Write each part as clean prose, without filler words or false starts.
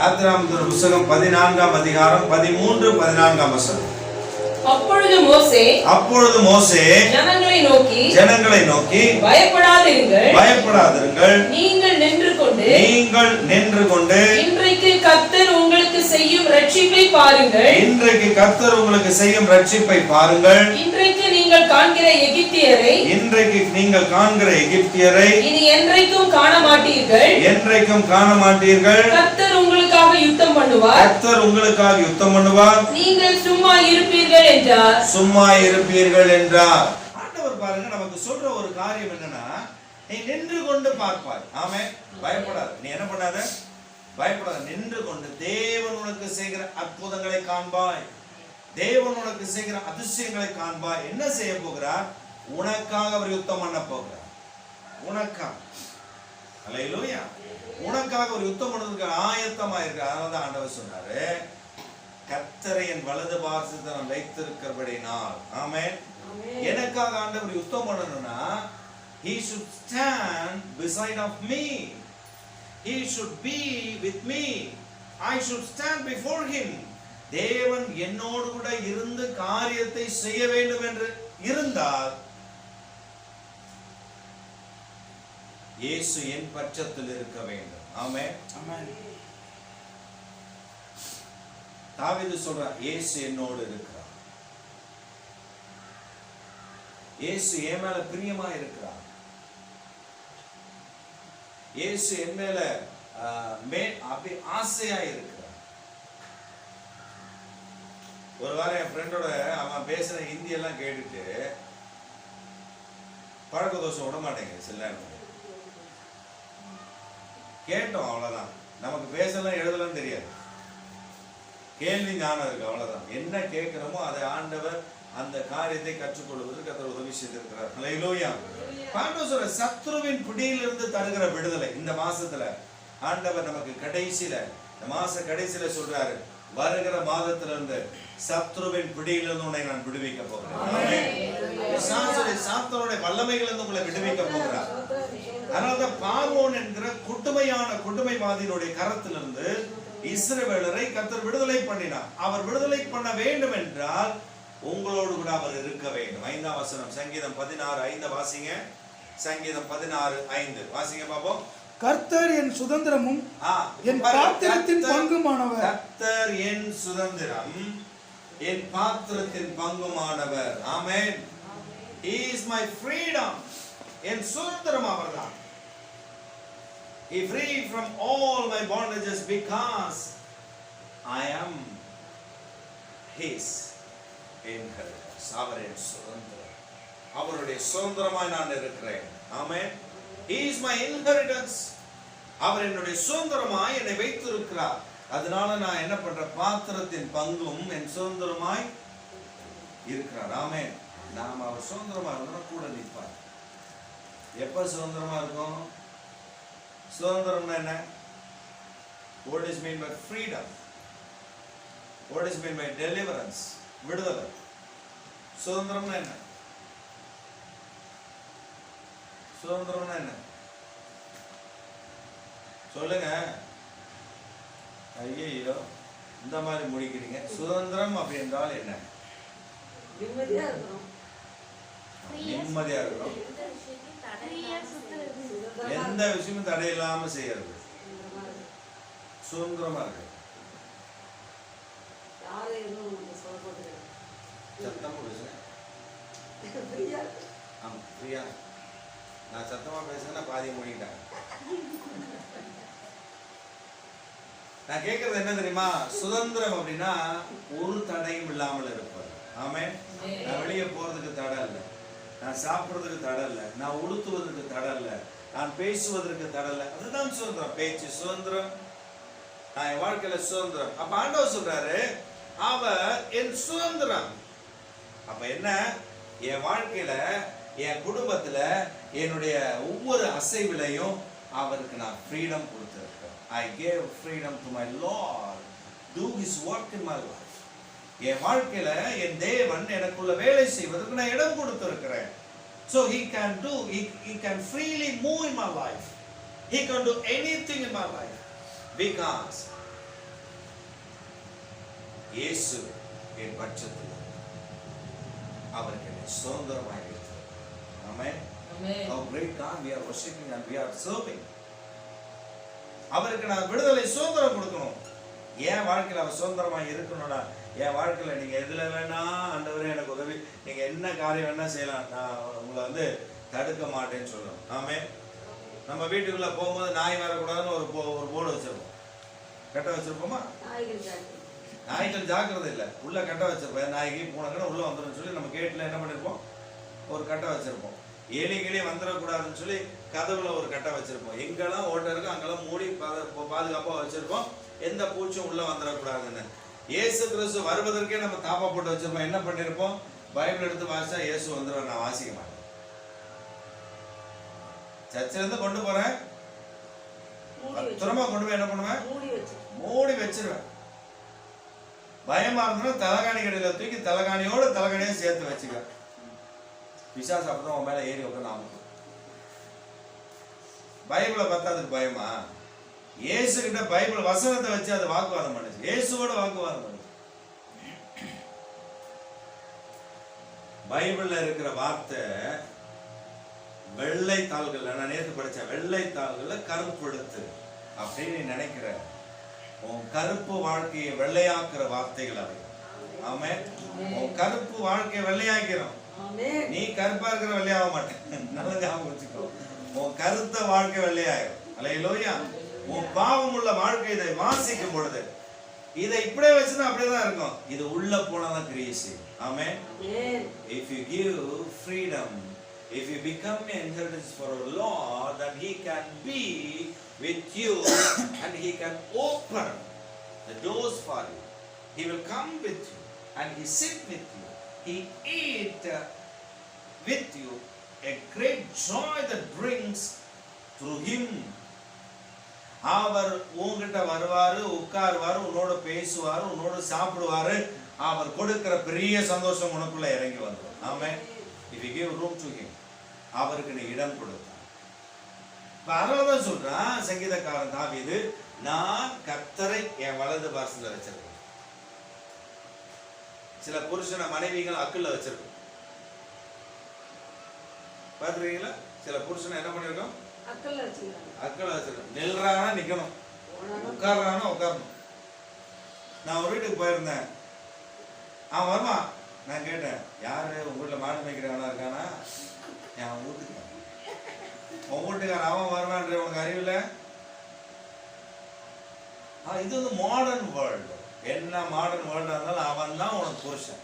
யாத்திராகமத்தின் புத்தகம் 14ஆம் அதிகாரம் 13, 14ஆம் வசனம். அப்பொழுது மோசே ஜனங்களை நோக்கி பயப்படாதிருங்கள், நீங்கள் நின்று கொண்டு இன்றைக்கு கர்த்தர் உங்களுக்கு செய்யும் ரட்சிப்பை பாருங்கள். இன்றைக்கு நீங்கள் காண்கிற எகிப்தியரை இனி என்றைக்கும் காண மாட்டீர்கள். கர்த்தர் உங்களுக்காக யுத்தம் பண்ணுவார். நீங்கள் சும்மா இருப்பீர்கள் என்றார். ஆண்டவர் பாருங்க, நமக்கு சொல்ற ஒரு காரியம் என்னன்னா, நீ நின்று கொண்டு பார்ப்பாய். ஆமென். பயப்படாத. நீ என்ன பண்ணாத? பயப்படாத. நின்று கொண்டு தேவன் உனக்கு செய்கிற அற்புதங்களை காண்பாய். தேவன் உனக்கு செய்கிற அதிசயங்களை காண்பாய். என்ன செய்ய போகிறார்? உனக்காக அவர் யுத்தம் பண்ண போகிறார். உனக்காக. அல்லேலூயா. உனக்காக ஒரு யுத்தம் பண்ணுறதுக்கு ஆயத்தமா இருக்கு. அதனாலதான் ஆண்டவர் சொன்னாரு, கர்த்தரை என் வலது பார்சத்தில் நான் வைத்திருக்கிறபடினால். ஆமென். எனக்காக ஆண்டவர் யுத்தம் பண்ணணும்னா, he should stand beside of me. He should be with me. I should stand before him. தேவன் என்னோடு கூட இருந்து காரியத்தை செய்ய வேண்டும் என்று இருந்தால், இயேசு என் பட்சத்தில் இருக்க வேண்டும். ஆமென். தாவீது சொல்றார், இயேசு என்னோடு இருக்கிறார். இயேசு என் மேல பிரியமா இருக்கிறார். இயேசு என் மேல அப்படி ஆசையா இருக்கிறார். ஒரு வாரம் என் ஃப்ரெண்டோட அவன் பேசுற ஹிந்தி எல்லாம் கேட்டுட்டு பழக்க தோஷம் விட மாட்டேங்க. சில கேட்டோம், அவ்வளவுதான். நமக்கு பேசலாம் எழுதலாம் தெரியாது. கேள்வி ஞானம் இருக்கு, அவ்வளவுதான். என்ன கேட்கிறோமோ அதை ஆண்டவர் அந்த காரியத்தை கற்றுக்கொள்வதற்கு கர்த்தர் உதவி செய்திருக்கிறார். ஹல்லேலூயா. ஆண்டவர் சொல்ற சத்ருவின் பிடியிலிருந்து தருகிற விடுதலை இந்த மாசத்துல ஆண்டவர் நமக்கு கடைசியில, இந்த மாச கடைசியில சொல்றாரு, வருகிற மாதத்திலிருந்து சத்ருவின் பிடியிலிருந்து உன்னை நான் விடுவிக்க போகிறேன். சாத்தானுடைய வல்லமைகளிலிருந்து உங்களை விடுவிக்க போகிறார். அதனால்தான் பார்வோன் என்கிற குட்டுமைவாதியினுடைய கரத்திலிருந்து இஸ்ரவேலரை கர்த்தர் விடுதலை பண்ணினார். அவர் விடுதலை பண்ண வேண்டும் என்றால் உங்களோடு கூட அவர் இருக்க வேண்டும். 5ஆம் வசனம், சங்கீதம் 16:5 வாசிங்க. சங்கீதம் 16:5 வாசிங்க பாப்போம். கர்த்தர் என் சுதந்திரமும் என் பாத்திரத்தின் பங்குமானவர். கர்த்தர் என் சுதந்திரம், என் பாத்திரத்தின் பங்குமானவர். ஆமென். He is my freedom. என் சுதந்திரம் அவர்தான். He freed from all my bondages because I am his inheritance. அவரின் சுதந்திரம், அவருடைய சுதந்திரமாய் நான் இருக்கிறேன். ஆமென். He is my inheritance. அவர் என்னுடைய சுதந்திரமாய் என்னை வைத்திருக்கிறார். அதனால நான் என்ன பண்ற? பாத்திரத்தின் பங்கும் என் சுதந்திரமாய் இருக்கிறார். ஆமென். நாம அவர் சுதந்திரமா இருந்தா கூட நிற்பார். எப்ப சுதந்திரமா இருக்கும்? சுதந்திரம்னா என்ன? What is mean by freedom? What is mean by deliverance? விடுதலை. சுதந்திரம்னா என்ன? சுதந்திரம்னா என்ன சொல்லுங்க. ஐயோ, இந்த மாதிரி முடிக்கிறீங்க. சுதந்திரம் அப்படி என்றால் என்ன? நிம்மதியா இருக்கிறோம். எந்த விஷயமும் தடை இல்லாம செய்யறது சுதந்திரமா இருக்கு. சத்தமா பேசுறேன். ஆமா, பிரியா, நான் சத்தமா பேசுறேன்னா பாதி மூடிட்டாங்க. நான் கேட்கறது என்ன தெரியுமா? சுதந்திரம் அப்படின்னா ஒரு தடையும் இல்லாமல் இருப்பார். ஆமென். நான் வெளியே போறதுக்கு தடை இல்லை, நான் சாப்பிடுறதுக்கு தடை இல்லை, நான் உடுத்துவதற்கு தடை இல்லை, நான் பேசுவதற்கு தடை இல்லை. அதுதான் சுதந்திரம். பேச்சு சுதந்திரம், நான் என் வாழ்க்கையில சுதந்திரம். அப்ப ஆண்டவர் சொல்றாரு, அவர் என் சுதந்திரம். அப்ப என்ன? என் வாழ்க்கையில, என் குடும்பத்துல, என்னுடைய ஒவ்வொரு அசைவிலையும் அவருக்கு நான் ஃப்ரீடம் கொடுத்திருக்கேன். I gave freedom to my Lord. Do his work in my life. என் வாழ்க்கையில என் தேவன் எனக்குள்ள வேலை செய்வதற்கு நான் இடம் கொடுத்திருக்கிறேன். So he can freely move in my life. He can do anything in my life because இயேசு என் பட்சத்தில் அவருக்கு என்னை சுதந்திரமாய் வைத்தார். ஆமென். How great God we are worshiping and we are serving. அவருக்கு நான் விடுதலை சுதந்திரம் கொடுக்கணும். என் வாழ்க்கையில் அவர் சுதந்திரமாக இருக்கணும்னா, என் வாழ்க்கையில் நீங்கள் எதில் வேணா ஆண்டவரே எனக்கு உதவி, நீங்கள் என்ன காரியம் வேணா செய்யலாம், நான் உங்களை தடுக்க மாட்டேன்னு சொல்லணும். ஆமென். நம்ம வீட்டுக்குள்ளே போகும்போது நாய் வரக்கூடாதுன்னு ஒரு போர்டு வச்சிருப்போம். கட்ட வச்சிருப்போமா? நாய்கள் ஜாக்கிரதை இல்லை, உள்ள கட்ட வச்சிருப்போம். நாய்க்கு பூனைக்குன்னா உள்ள வந்துடும் சொல்லி நம்ம கேட்டில் என்ன பண்ணிருப்போம், ஒரு கட்டை வச்சிருப்போம். எலிகளே வந்துடக்கூடாதுன்னு சொல்லி கதவுல ஒரு கட்டை வச்சிருப்போம். எங்கெல்லாம் ஓட்டை இருக்கோ அங்கெல்லாம் மூடி பாதுகாப்பாக வச்சிருப்போம், எந்த பூச்சும் உள்ள வந்துடக்கூடாதுன்னு. இயேசு கிறிஸ்து வருவதற்கே நம்ம தாப்பா போட்டு வச்சிருப்போம். என்ன பண்ணிருப்போம், பைபிள் எடுத்து வாசிச்சா இயேசு வந்துடுவார், நான் வாசிக்க மாட்டேன். சர்ச்சிலிருந்து கொண்டு போறேன், பத்திரமா கொண்டு போய் என்ன பண்ணுவேன், மூடி வச்சிருவேன். பயமா இருந்ததுன்னா தலகாணி கடையில தூக்கி தலகாணியோட தலகாணியை சேர்த்து வச்சுக்க. பிசாசு அப்பதான் உன் மேல ஏறி உட்காந்து ஆகும். பைபிளை பார்த்தா அதுக்கு பயமா? இயேசு கிட்ட பைபிள் வசனத்தை வச்சு அது வாக்குவாதம் பண்ணுச்சு. இயேசுவோட வாக்குவாதம் பண்ணுச்சு. பைபிள்ல இருக்கிற வார்த்தை வெள்ளை தாள்கள், நான் நேற்று படிச்சேன், வெள்ளை தாள்கள்ல கருப்படுத்து அப்படின்னு நீ நினைக்கிற உன் கருப்பு வாழ்க்கையை வெள்ளையாக்குற வார்த்தைகள் அவை. ஆமென். உன் கருப்பு வாழ்க்கையை வெள்ளையாக்கிறோம். நீ கருப்பா இருக்கிற வெள்ளையாக மாட்டேன், நல்ல ஞாபகம் வச்சுக்கோ. உன் கருத்த வாழ்க்கை வெள்ளையாயிரும். அல்லேலூயா. உன் பாவம் உள்ள வாழ்க்கை இதை வாசிக்கும் பொழுது இதை இப்படியே வச்சுன்னா அப்படியேதான் இருக்கும். இது உள்ள போனதான் கிரியை செய்யும். ஆமென். If you give freedom, if you become an inheritance for a Lord, then He can be with you and He can open the doors for you. He will come with you and He sit with you. He eat with you a great joy that brings through Him. அவர் உங்ககிட்ட வருவாரு, உட்காருவாரு, உன்னோட பேசுவாரு, உன்னோட சாப்பிடுவாரு. அவர் கொடுக்கிற பெரிய சந்தோஷம் உனக்குள்ள இறங்கி வந்துடும். ஆமென். If you give room to Him, அவருக்கு நீ இடம் கொடுத்தார். அதனாலதான் சொல்றான் சங்கீதக்காரன் தாவீது, நான் கர்த்தரை என் வலது பார்சல வச்சிருக்கேன். சில புருஷன மனைவிகள் அக்குள்ள வச்சிருக்கோம். பாத்துருக்கீங்களா? சில புருஷனை என்ன பண்ணிருக்கோம், அக்குள்ள வச்சிருக்கோம். நில்றானா நிக்கணும், உட்கார்றானா உட்காரணும். நான் ஒரு வீட்டுக்கு போயிருந்தேன், அவன் வருவான். நான் கேட்டேன், யாரு உங்க வீட்டுல மாடு மேய்க்கிறவனா இருக்கானா? என் வீட்டுக்கு. உன் வீட்டுக்கார அவன் வருவான்ற உனக்கு அறிவில்லை? இது மாடர்ன் வேர்ல்டு. என்ன மாடர்ன் வேர்ல்டா இருந்தாலும் அவன் தான் உனக்கு புருஷன்.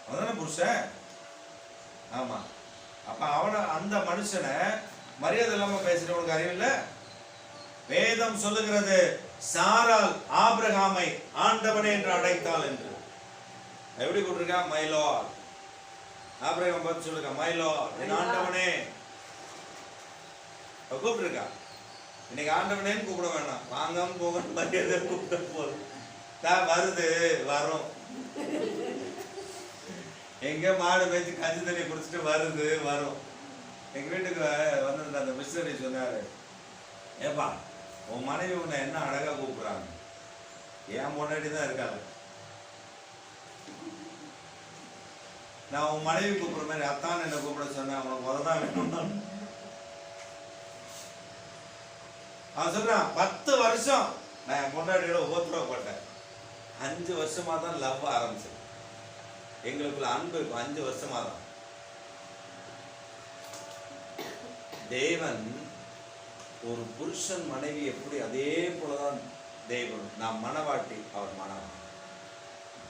அவன் தானே புருஷன். ஆமா. அப்ப அவனை, அந்த மனுஷனை மரியாதை இல்லாம பேசுற உனக்கு அறிவில்லை? வேதம் சொல்லுகிறது, சாரால் ஆபிரகாமை ஆண்டவனே என்று அழைத்தாள் என்று. எப்படி கூப்பிட்டுருக்கா? My Lord. ஆபிரகாம் பார்த்து சொல்லுங்க, மை லார்ட், என் ஆண்டவனே கூப்பிட்டுருக்கா. இன்னைக்கு ஆண்டவனேன்னு கூப்பிட வேணாம், வாங்காம போக மரியாதை கூப்பிட்ட போதும். வருது வரும். எங்க மாடு மேய்ச்சி கஞ்சி தண்ணி குடிச்சிட்டு வருது வரும். எங்க வீட்டுக்கு வந்திருந்த அந்த மிஸ்டரி சொன்னாரு, ஏப்பா உன் மனைவி உன்னை என்ன அழகா கூப்பிடுறாங்க, என் முன்னாடி தான் இருக்காங்க. நான் உன் மனைவி கூப்பிடுற மாதிரி அத்தான் என்ன கூப்பிட சொன்னேன், அவனுக்கு முதல்தான் வேணும். அவன் சொல்றான், 10 வருஷம் நான் என் பொண்டாட்டியோட உபத்திரவப்பட்டேன். 5 வருஷமா தான் லவ் ஆரம்பிச்சேன். எங்களுக்குள்ள அன்பு 5 வருஷமா தான். தேவன் ஒரு புருஷன் மனைவி எப்படி, அதே போலதான் தேவன் நாம் மணவாட்டி, அவர் மணவாளன்.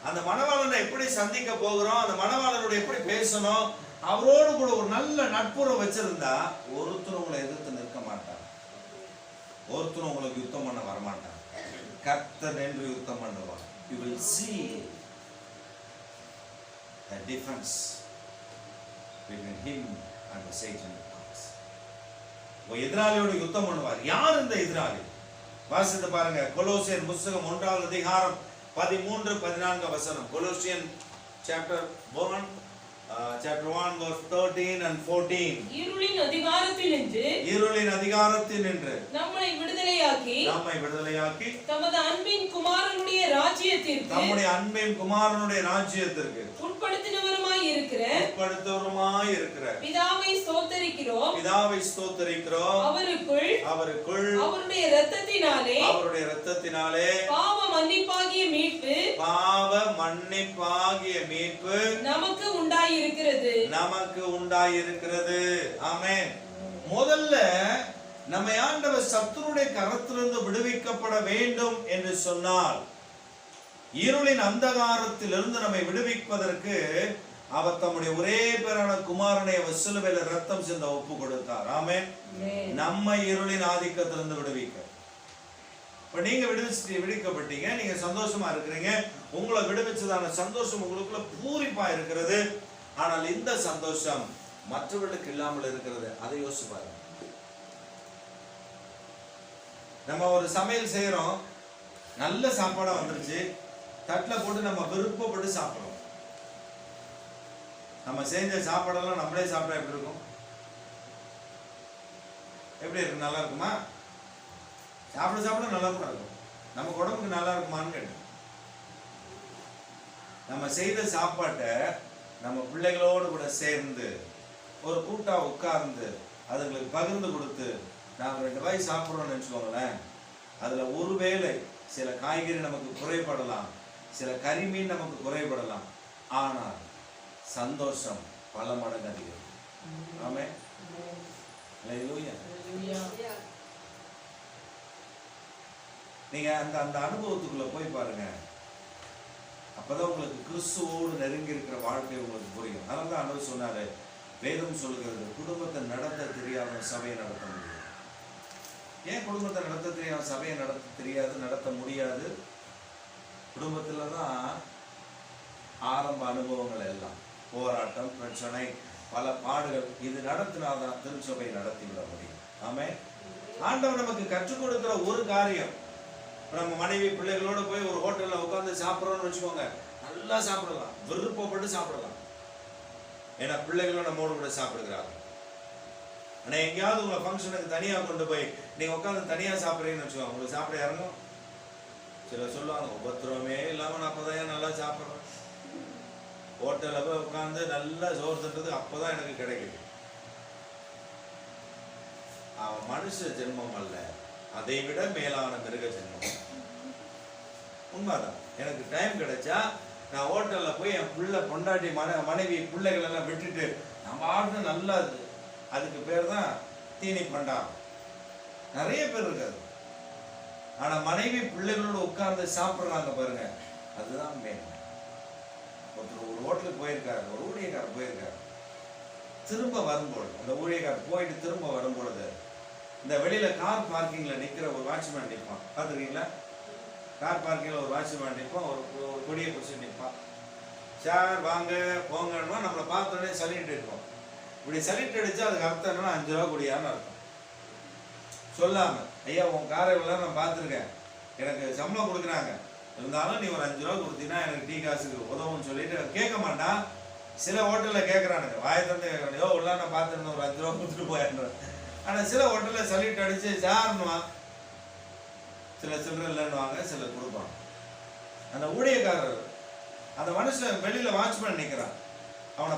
அந்த மணவாளனை எப்படி சந்திக்க போகிறோம், அந்த மணவாளனோட எப்படி பேசணும், அவரோடு கூட ஒரு நல்ல நட்புறவு வச்சிருந்தா ஒருத்தர் உங்களை எதிர்த்து நிற்க மாட்டார், ஒருத்தர் உங்களுக்கு யுத்தம் பண்ண வரமாட்டார். கர்த்தர் என்று யுத்தம் பண்ணுவார். You will see the difference between him and the Satan. எதிராளியோட யுத்தம் பண்ணுவார். யார் இந்த எதிராளி? வாசித்து பாருங்க, கொலோசியர் புத்தகம் 1வது அதிகாரம் 13-14 வசனம். Colossian chapter 1 chapter 1 verse 13 and 14. இருளின் அதிகாரத்தினின்று இருளின் அதிகாரத்தினின்று நம்மை விடுதலையாக்கி தமது அன்பின் குமாரனுடைய ராஜ்யத்திற்கு உட்படுத்தினவருமாய் இருக்கிற பிதாவை ஸ்தோத்தரிக்கிறோம். அவருக்குள் அவருடைய இரத்தத்தினாலே பாவ மன்னிப்பாகிய மீட்பு நமக்கு உண்டாயிருக்கிறது. ஆமென். முதல்ல நம்மை ஆண்டவர் சத்துருடைய கரத்திலிருந்து விடுவிக்கப்பட வேண்டும் என்று சொன்னால், இருளின் அந்தகாரத்திலிருந்து நம்மை விடுவிப்பதற்கு அவர் தம்முடைய ஒரே பேரான குமாரனை அவர் சிலுவையில ரத்தம் சிந்த ஒப்பு கொடுத்தார். ஆமென். நம்மை இருளின் ஆதிக்கத்திலிருந்து விடுவிக்க. இப்ப நீங்க விடுவிக்கப்பட்டீங்க, நீங்க சந்தோஷமா இருக்கிறீங்க, உங்களை விடுவிச்சதான சந்தோஷம் உங்களுக்குள்ள பூரிப்பா இருக்கிறது. ஆனால் இந்த சந்தோஷம் மற்றவர்களுக்கு இல்லாமல் இருக்கிறது. அதை யோசிச்சு பாருங்க. நம்ம ஒரு சமையல் செய்யறோம், நல்ல சாப்பாடா வந்துருச்சு, தட்டுல போட்டு நம்ம விருப்பப்பட்டு சாப்பிடுறோம். நம்ம செஞ்ச சாப்பாடெல்லாம் நம்மளே சாப்பிட்டா எப்படி இருக்கும்? எப்படி இருக்கு? நல்லா இருக்குமா? சாப்பிட நல்லா கூட இருக்கும். நமக்கு உடம்புக்கு நல்லா இருக்குமான்னு கேட்டு நம்ம செய்த சாப்பாட்டை நம்ம பிள்ளைகளோடு கூட சேர்ந்து ஒரு கூட்டா உட்கார்ந்து அதுங்களுக்கு பகிர்ந்து கொடுத்து நாங்கள் 2 வாய் சாப்பிட்றோம்னு நினச்சிக்கோங்களேன். அதில் ஒருவேளை சில காய்கறி நமக்கு குறைபடலாம், சில கறிமீன் நமக்கு குறைபடலாம், ஆனால் சந்தோஷம் பல மடங்கு அதிகம். ஆமென். அல்லேலூயா. நீங்க அந்த அனுபவத்துக்குள்ள போய் பாருங்க. அப்பதான் உங்களுக்கு கிறிஸ்துவோடு நெருங்கி இருக்கிற வாழ்க்கை உங்களுக்கு புரியும். அதனால தான் ஆண்டவர் சொன்னாரு, வேதம் சொல்லுகிறது, குடும்பத்தை நடத்த தெரியாத சபையை நடத்த முடியாது. ஏன் குடும்பத்தை நடத்த தெரியாத சபையை நடத்த முடியாது? குடும்பத்துல தான் ஆரம்ப அனுபவங்கள் எல்லாம், போராட்டம், பிரச்சனை, பல பாடுகள். இது நடத்தினாதான் திருச்சபை நடத்தி விட முடியும். ஆமென். ஆண்டவர் நமக்கு கற்றுக் கொடுக்கிற ஒரு காரியம், நம்ம மனைவி பிள்ளைகளோட போய் ஒரு ஹோட்டல்ல உட்கார்ந்து சாப்பிட்றோம்னு வச்சுக்கோங்க, நல்லா சாப்பிடலாம், விருப்பப்பட்டு சாப்பிடலாம். ஏன்னா பிள்ளைகளும் நம்மோடு கூட சாப்பிடுகிறாங்க. ஆனா எங்கேயாவது உங்களை ஃபங்க்ஷனுக்கு தனியா கொண்டு போய் நீங்க உட்காந்து தனியா சாப்பிட்றீங்கன்னு வச்சுக்கோங்க, உங்களுக்கு சாப்பிட இறங்கும். சிலர் சொல்லுவாங்க, உபத்திரமே இல்லாம நான் அப்பதான் நல்லா சாப்பிட்றேன், ஹோட்டல்ல போய் உட்காந்து நல்லா சோறு தட்டுறது அப்பதான் எனக்கு கிடைக்குது. அவன் மனுஷ ஜென்மம் அல்ல, அதை விட மேலான மிருக ஜென்மம். உண்மைதான். எனக்கு டைம் கிடைச்சா நான் ஹோட்டல்ல போய் என் பிள்ளை பொண்டாட்டி மனைவி பிள்ளைகள் எல்லாம் விட்டுட்டு நம்ம ஆடு நல்லா, அதுக்கு பேர் தான் தீனி பண்டாரம். நிறைய பேர் இருக்காது. ஆனா மனைவி பிள்ளைகளோட உட்கார்ந்து சாப்பிடுறாங்க பாருங்க, அதுதான் மேன்மை. ஒருத்தர் ஒரு ஹோட்டலுக்கு போயிருக்காரு, ஒரு ஊழியக்காரர் போயிருக்காரு. திரும்ப வரும்பொழுது, அந்த ஊழியக்காரர் போயிட்டு திரும்ப வரும்பொழுது, இந்த வெளியில கார் பார்க்கிங்ல நிக்கிற ஒரு வாட்ச்மேன் நிற்பான். பார்த்துருக்கீங்களா? கார் பார்க்கிங்ல ஒரு வாட்ச்மேன் நிற்பான், ஒரு கொடியை பிடிச்சி நிற்பான். சார் வாங்க போங்கன்னா நம்மளை பார்த்தோன்னே சல்யூட் இருப்போம். இப்படி சல்யூட் அடிச்சா அதுக்கு அர்த்தம் என்னன்னா 5 ரூபா குடியான்னு அர்த்தம். சொல்லாம, ஐயா உன் காரை இவ்வளோ நான் பார்த்துருக்கேன், எனக்கு சம்பளம் கொடுக்குறாங்க, இருந்தாலும் நீ ஒரு 5 ரூபா கொடுத்தீங்கன்னா எனக்கு டீ காசுக்கு உதவும்னு சொல்லிட்டு கேட்க மாட்டான். சில ஹோட்டல்ல கேட்கறானுங்க, வாயை தந்து கேட்கறானுங்க, யோ உள்ள நான் பார்த்துருந்தேன், ஒரு 5 ரூபா கொடுத்துட்டு போயிடுற. ஆனா சில ஹோட்டல்ல சல்யூட் அடிச்சு சார்னுவான், சில சில்லறை இல்லைன்னுவாங்க, சிலர் கொடுப்பாங்க. அந்த ஊழியக்காரர், அந்த மனுஷன் வெளியில வாட்ச்மேன் நிற்கிறான், அவனை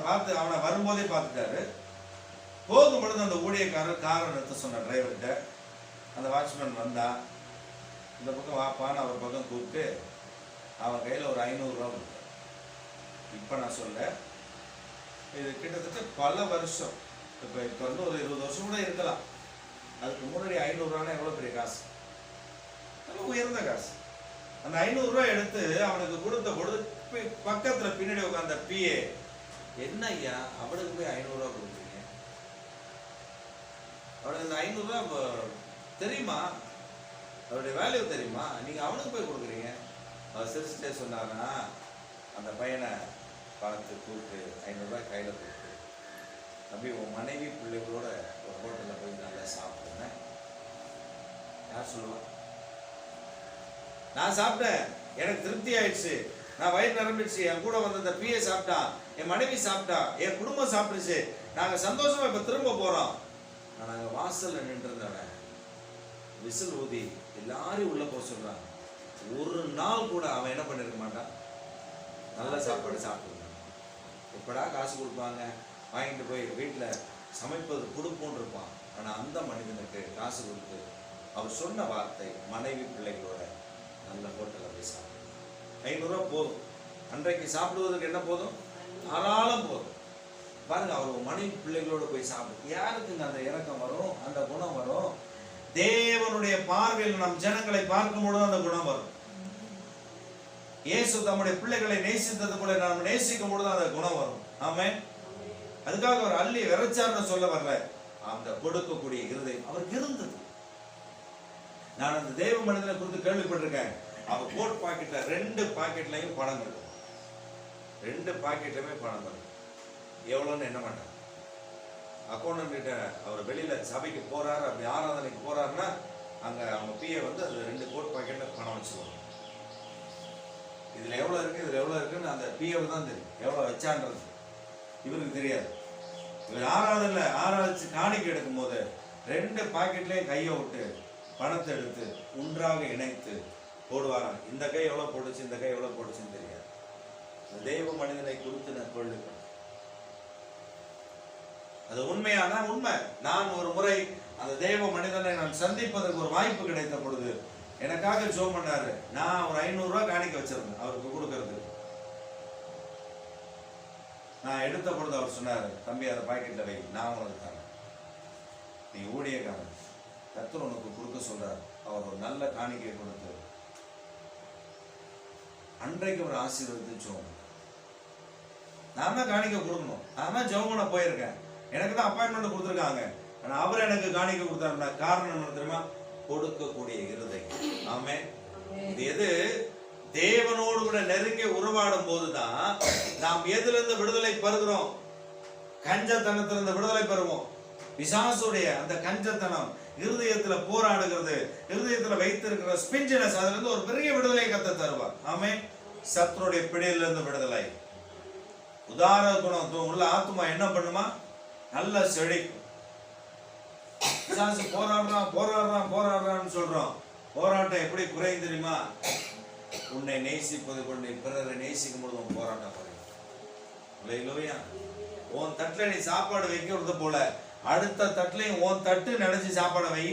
வரும்போதே பார்த்துட்டாரு. போகும்பொழுது அந்த ஊழியக்காரர் காரை நிறுத்த சொன்ன டிரைவர்கிட்ட. அந்த வாட்ச்மேன் வந்தா, இந்த பக்கம் வாப்பான்னு அவர் பக்கம் கூப்பிட்டு அவன் கையில் ஒரு 500 ரூபா கொடுத்தார். இப்போ நான் சொல்ல, இது கிட்டத்தட்ட பல வருஷம், இப்போ வந்து ஒரு 20 வருஷம் கூட இருக்கலாம். அதுக்கு முன்னாடி 500 ரூபானா எவ்வளோ பெரிய காசு, ரொம்ப உயர்ந்த காசு. அந்த 500 ரூபா எடுத்து அவனுக்கு கொடுத்த பொழுது பக்கத்தில் பின்னாடி உட்காந்த பிஏ, என்ன ஐயா அவனுக்கு போய் 500 ரூபா கொடுக்குறீங்க, அவனுக்கு இந்த 500 ரூபா தெரியுமா, அவருடைய வேல்யூ தெரியுமா, நீங்கள் அவனுக்கு போய் கொடுக்குறீங்க. அவர் சிரிச்சுட்டே சொன்னாங்கன்னா, அந்த பையனை பார்த்து கூப்பிட்டு 500 ரூபாய் கையில் கொடுத்து, தம்பி உன் மனைவி பிள்ளைகளோட ஒரு ஹோட்டலில் போய் நல்லா சாப்பிடுங்க. யார் சொல்லுவான்? நான் சாப்பிட்டேன், எனக்கு திருப்தி ஆயிடுச்சு, நான் வயிறு நிரம்பிடுச்சு, என் கூட வந்து அந்த பிஏ சாப்பிட்டான், என் மனைவி சாப்பிட்டா, என் குடும்பம் சாப்பிட்டுச்சு, நாங்க சந்தோஷமா இப்ப திரும்ப போறோம். நாங்க வாசல்ல நின்றுருந்தவன விசில் ஊதி எல்லாரையும் உள்ள போக சொல்றாங்க. ஒரு நாள் கூட அவன் என்ன பண்ணிருக்க மாட்டான், நல்ல சாப்பாடு சாப்பிட்டுருக்கான். எப்படா காசு கொடுப்பாங்க, வாங்கிட்டு போய் வீட்டுல சமைப்பது கொடுப்போன்னு இருப்பான். ஆனா அந்த மனிதனுக்கு காசு கொடுத்து அவர் சொன்ன வார்த்தை, மனைவி பிள்ளைகளோட நல்ல ஹோட்டலில் போய் சாப்பிடும். 500 ரூபா போதும், அன்றைக்கு சாப்பிடுவதற்கு என்ன போதும், தாராளம் போதும். பாருங்க, அவர் மனைவி பிள்ளைகளோட போய் சாப்பிடும். யாருக்குங்க அந்த இறக்கம் வரும், அந்த குணம் வரும்? தேவனுடைய பார்வையில் நம் ஜனங்களை பார்க்கும் பொழுது அந்த குணம் வரும். இயேசு தம்முடைய பிள்ளைகளை நேசித்தது போல நாம் நேசிக்கும் பொழுது அந்த குணம் வரும். ஆமென். அதுக்காக அவர் அள்ளி விரைச்சார்னு சொல்ல வரல, அந்த கொடுக்கக்கூடிய இருதயம் அவருக்கு இருந்தது. நான் அந்த தேவ மனிதனை குறித்து கேள்விப்பட்டிருக்கேன். அவர் கோட் பாக்கெட்ல 2 பாக்கெட்லயும் பணம் இருக்கும். 2 பாக்கெட்லயுமே பணம் இருக்கும். எவ்வளவுன்னு என்ன மாட்டார். அக்கௌண்டன்ட் கிட்ட அவர் வெளியில சபைக்கு போறாரு, அப்படி ஆராதனைக்கு போறாருன்னா அங்க அவங்க பிஏ வந்து அதுல 2 கோட் பாக்கெட்ல பணம் வச்சுருவாங்க. இதுல எவ்வளவு இருக்கு, இதுல எவ்வளவு இருக்குன்னு அந்த பிஏவுக்கு தான் தெரியும், எவ்வளவு வச்சான்றது இவருக்கு தெரியாது. இவர் ஆராதிச்சு காணிக்கை எடுக்கும் போது 2 பாக்கெட்லயும் கையை விட்டு பணத்தை எடுத்து ஒன்றாக இணைத்து போடுவாராம். இந்த கை எவ்வளவு போட்டுச்சு, இந்த கை எவ்வளவு போட்டுச்சுன்னு தெரியாது. தெய்வ மனிதனை குறித்து நான் கொள்ளுப்பேன். அது உண்மையான உண்மை. நான் ஒரு முறை அந்த தெய்வ மனிதனை நான் சந்திப்பதற்கு ஒரு வாய்ப்பு கிடைத்த பொழுது எனக்காக ஜெபம் பண்ணாரு. நான் ஒரு 500 ரூபாய் காணிக்க வச்சிருந்தேன் அவருக்கு கொடுக்கறது. நான் எடுத்த பொழுது அவர் சொன்னாரு, தம்பி அதை பாக்கெட்ல வை, நான் உனக்கு தரேன், நீ ஊழியக்காரன், கர்த்தர் உனக்கு கொடுக்க சொல்றாரு. அவர் ஒரு நல்ல காணிக்கை கொடுத்து அன்றைக்கு ஒரு ஆசீர்வதித்து ஜெபம். நான் தான் காணிக்க கொடுக்கணும், நான் தான் ஜெபம் பண்ண போயிருக்கேன், எனக்கு தான் அப்பாயின்மெண்ட் கொடுத்துருக்காங்க. ஆனா அவர் எனக்கு காணிக்க கொடுத்தாருன்னா காரணம் என்ன தெரியுமா? கொடுக்கக்கூடிய இருதயம். ஆமென். இது எது? தேவனோடு கூட நெருங்கி உறவாடும் போதுதான் நாம் எதுல இருந்து விடுதலை பெறுகிறோம்? கஞ்சத்தனத்திலிருந்து விடுதலை பெறுவோம். பிசாசுடைய அந்த கஞ்சத்தனம் இருதயத்துல போராடுகிறது, இருதயத்துல வைத்திருக்கிற ஸ்பிஞ்சினஸ், அதுல இருந்து ஒரு பெரிய விடுதலை கத்த தருவார். ஆமென். சத்துருடைய பிடியில இருந்து விடுதலை. உதார குணம் உள்ள ஆத்மா என்ன பண்ணுமா? நல்ல செழிக்கும். பிசாசு போராடுறான்னு சொல்றோம். போராட்டம் எப்படி குறையும் தெரியுமா? உன்னை நேசிப்பது கொண்டு பிறரை நேசிக்கும் பொழுது உன் போராட்டம் குறையும். உன் தட்டுல நீ சாப்பாடு வைக்கிறது போல அடுத்த தட்டுலையும் உன் தட்டு நினைச்சு சாப்பாட வை.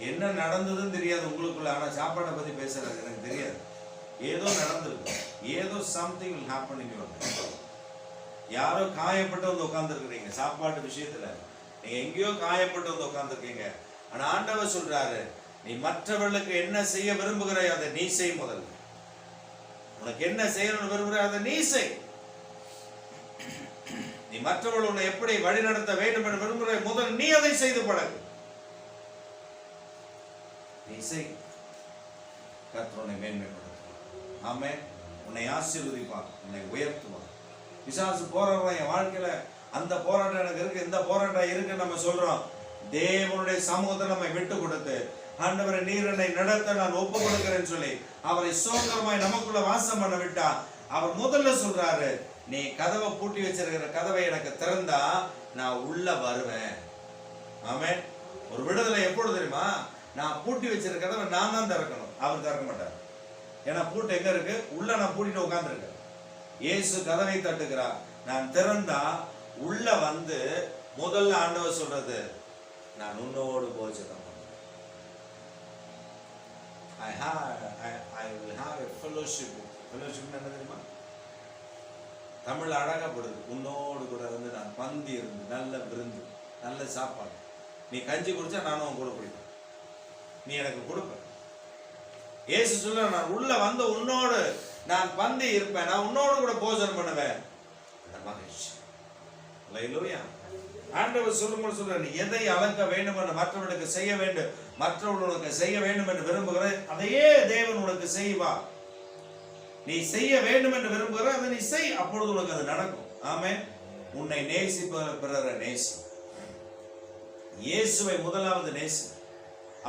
என்ன நடந்ததுன்னு தெரியாது உங்களுக்குள்ள, ஆனா சாப்பாடை பத்தி பேசுறது எனக்கு தெரியாது. ஏதோ நடந்திருக்கு, ஏதோ something will happen in your life. யாரோ காயப்பட்டு வந்து உட்கார்ந்துருக்கிறீங்க சாப்பாட்டு விஷயத்துல, நீங்க எங்கேயோ காயப்பட்டு வந்து உட்கார்ந்துருக்கீங்க. ஆனா ஆண்டவர் சொல்றாரு, நீ மற்றவர்களுக்கு என்ன செய்ய விரும்புகிறாய் அதை நீ செய். முதல்ல உனக்கு என்ன செய்யணும்னு விரும்புகிறாய் அதை நீ செய். நீ மற்றவர்கள் உன்னை எப்படி வழி நடத்த வேண்டும் என்று விரும்புகிறாய், முதல் நீ அதை செய்து பழகு. நீ செய். கர்த்தர் உன்னை மேன்மைப்படுத்துவார். ஆமென். உன்னை ஆசீர்வதிப்பார், உன்னை உயர்த்துவார். பிசாசு போராடுறான் என் வாழ்க்கையில, அந்த போராட்டம் எனக்கு இருக்கு, இந்த போராட்டம் இருக்குன்னு நம்ம சொல்றோம். தேவனுடைய சமூகத்தை நம்ம விட்டு கொடுத்து, ஆண்டவரை நீர் என்னை நடத்த நான் ஒப்பு கொடுக்கிறேன்னு சொல்லி அவரை சுதந்திரமாய் நமக்குள்ள வாசம் பண்ண விட்டா, அவர் முதல்ல சொல்றாரு, நீ கதவை பூட்டி வச்சிருக்கிற கதவை எனக்கு திறந்தா நான் உள்ள வருவேன். ஆமென். ஒரு விடுதலை எப்பொழுது தெரியுமா? நான் பூட்டி வச்சிருக்க கதவை நான் தான் திறக்கணும், அவர் திறக்க மாட்டார். ஏன்னா பூட்டு எங்க இருக்கு? உள்ள நான் பூட்டிட்டு உட்கார்ந்துருக்கேன். இயேசு கதவை தட்டுகிறார், நான் திறந்தா உள்ள வந்து முதல்ல ஆண்டவர் சொல்றது, நான் உன்னோடு போஜனம் பண்ணுவேன். I will have a fellowship. Fellowship என்ன தெரியுமா? தமிழ் அழகாப்படுது. உன்னோடு கூட வந்து நான் பந்தி இருந்து நல்ல விருந்து, நல்ல சாப்பாடு. நீ கஞ்சி குடிச்சா நானும் உன் கூட குடிப்பேன், நீ எனக்கு கொடுப்ப. இயேசு சொல்ல, நான் உள்ள வந்து உன்னோடு நான் பந்தி இருப்பேன், நான் உன்னோடு கூட போஜனம் பண்ணுவேன். அந்த மகிழ்ச்சி. அல்லேலூயா. ஆண்டவர் சொல்லும்போது சொல்ற, நீ எதை அளக்க வேண்டும் என்று மற்றவர்களுக்கு செய்ய வேண்டும், மற்றவர்களுக்கு செய்ய வேண்டும் என்று விரும்புகிற அதையே தேவன் உனக்கு செய்வார். நீ செய்ய வேண்டும் என்று விரும்புகிற அதை நீ செய், அப்பொழுது உனக்கு அது நடக்கும். ஆமென். உன்னை நேசிப்பவர் பிறரை நேசி. இயேசுவை முதலாவது நேசி.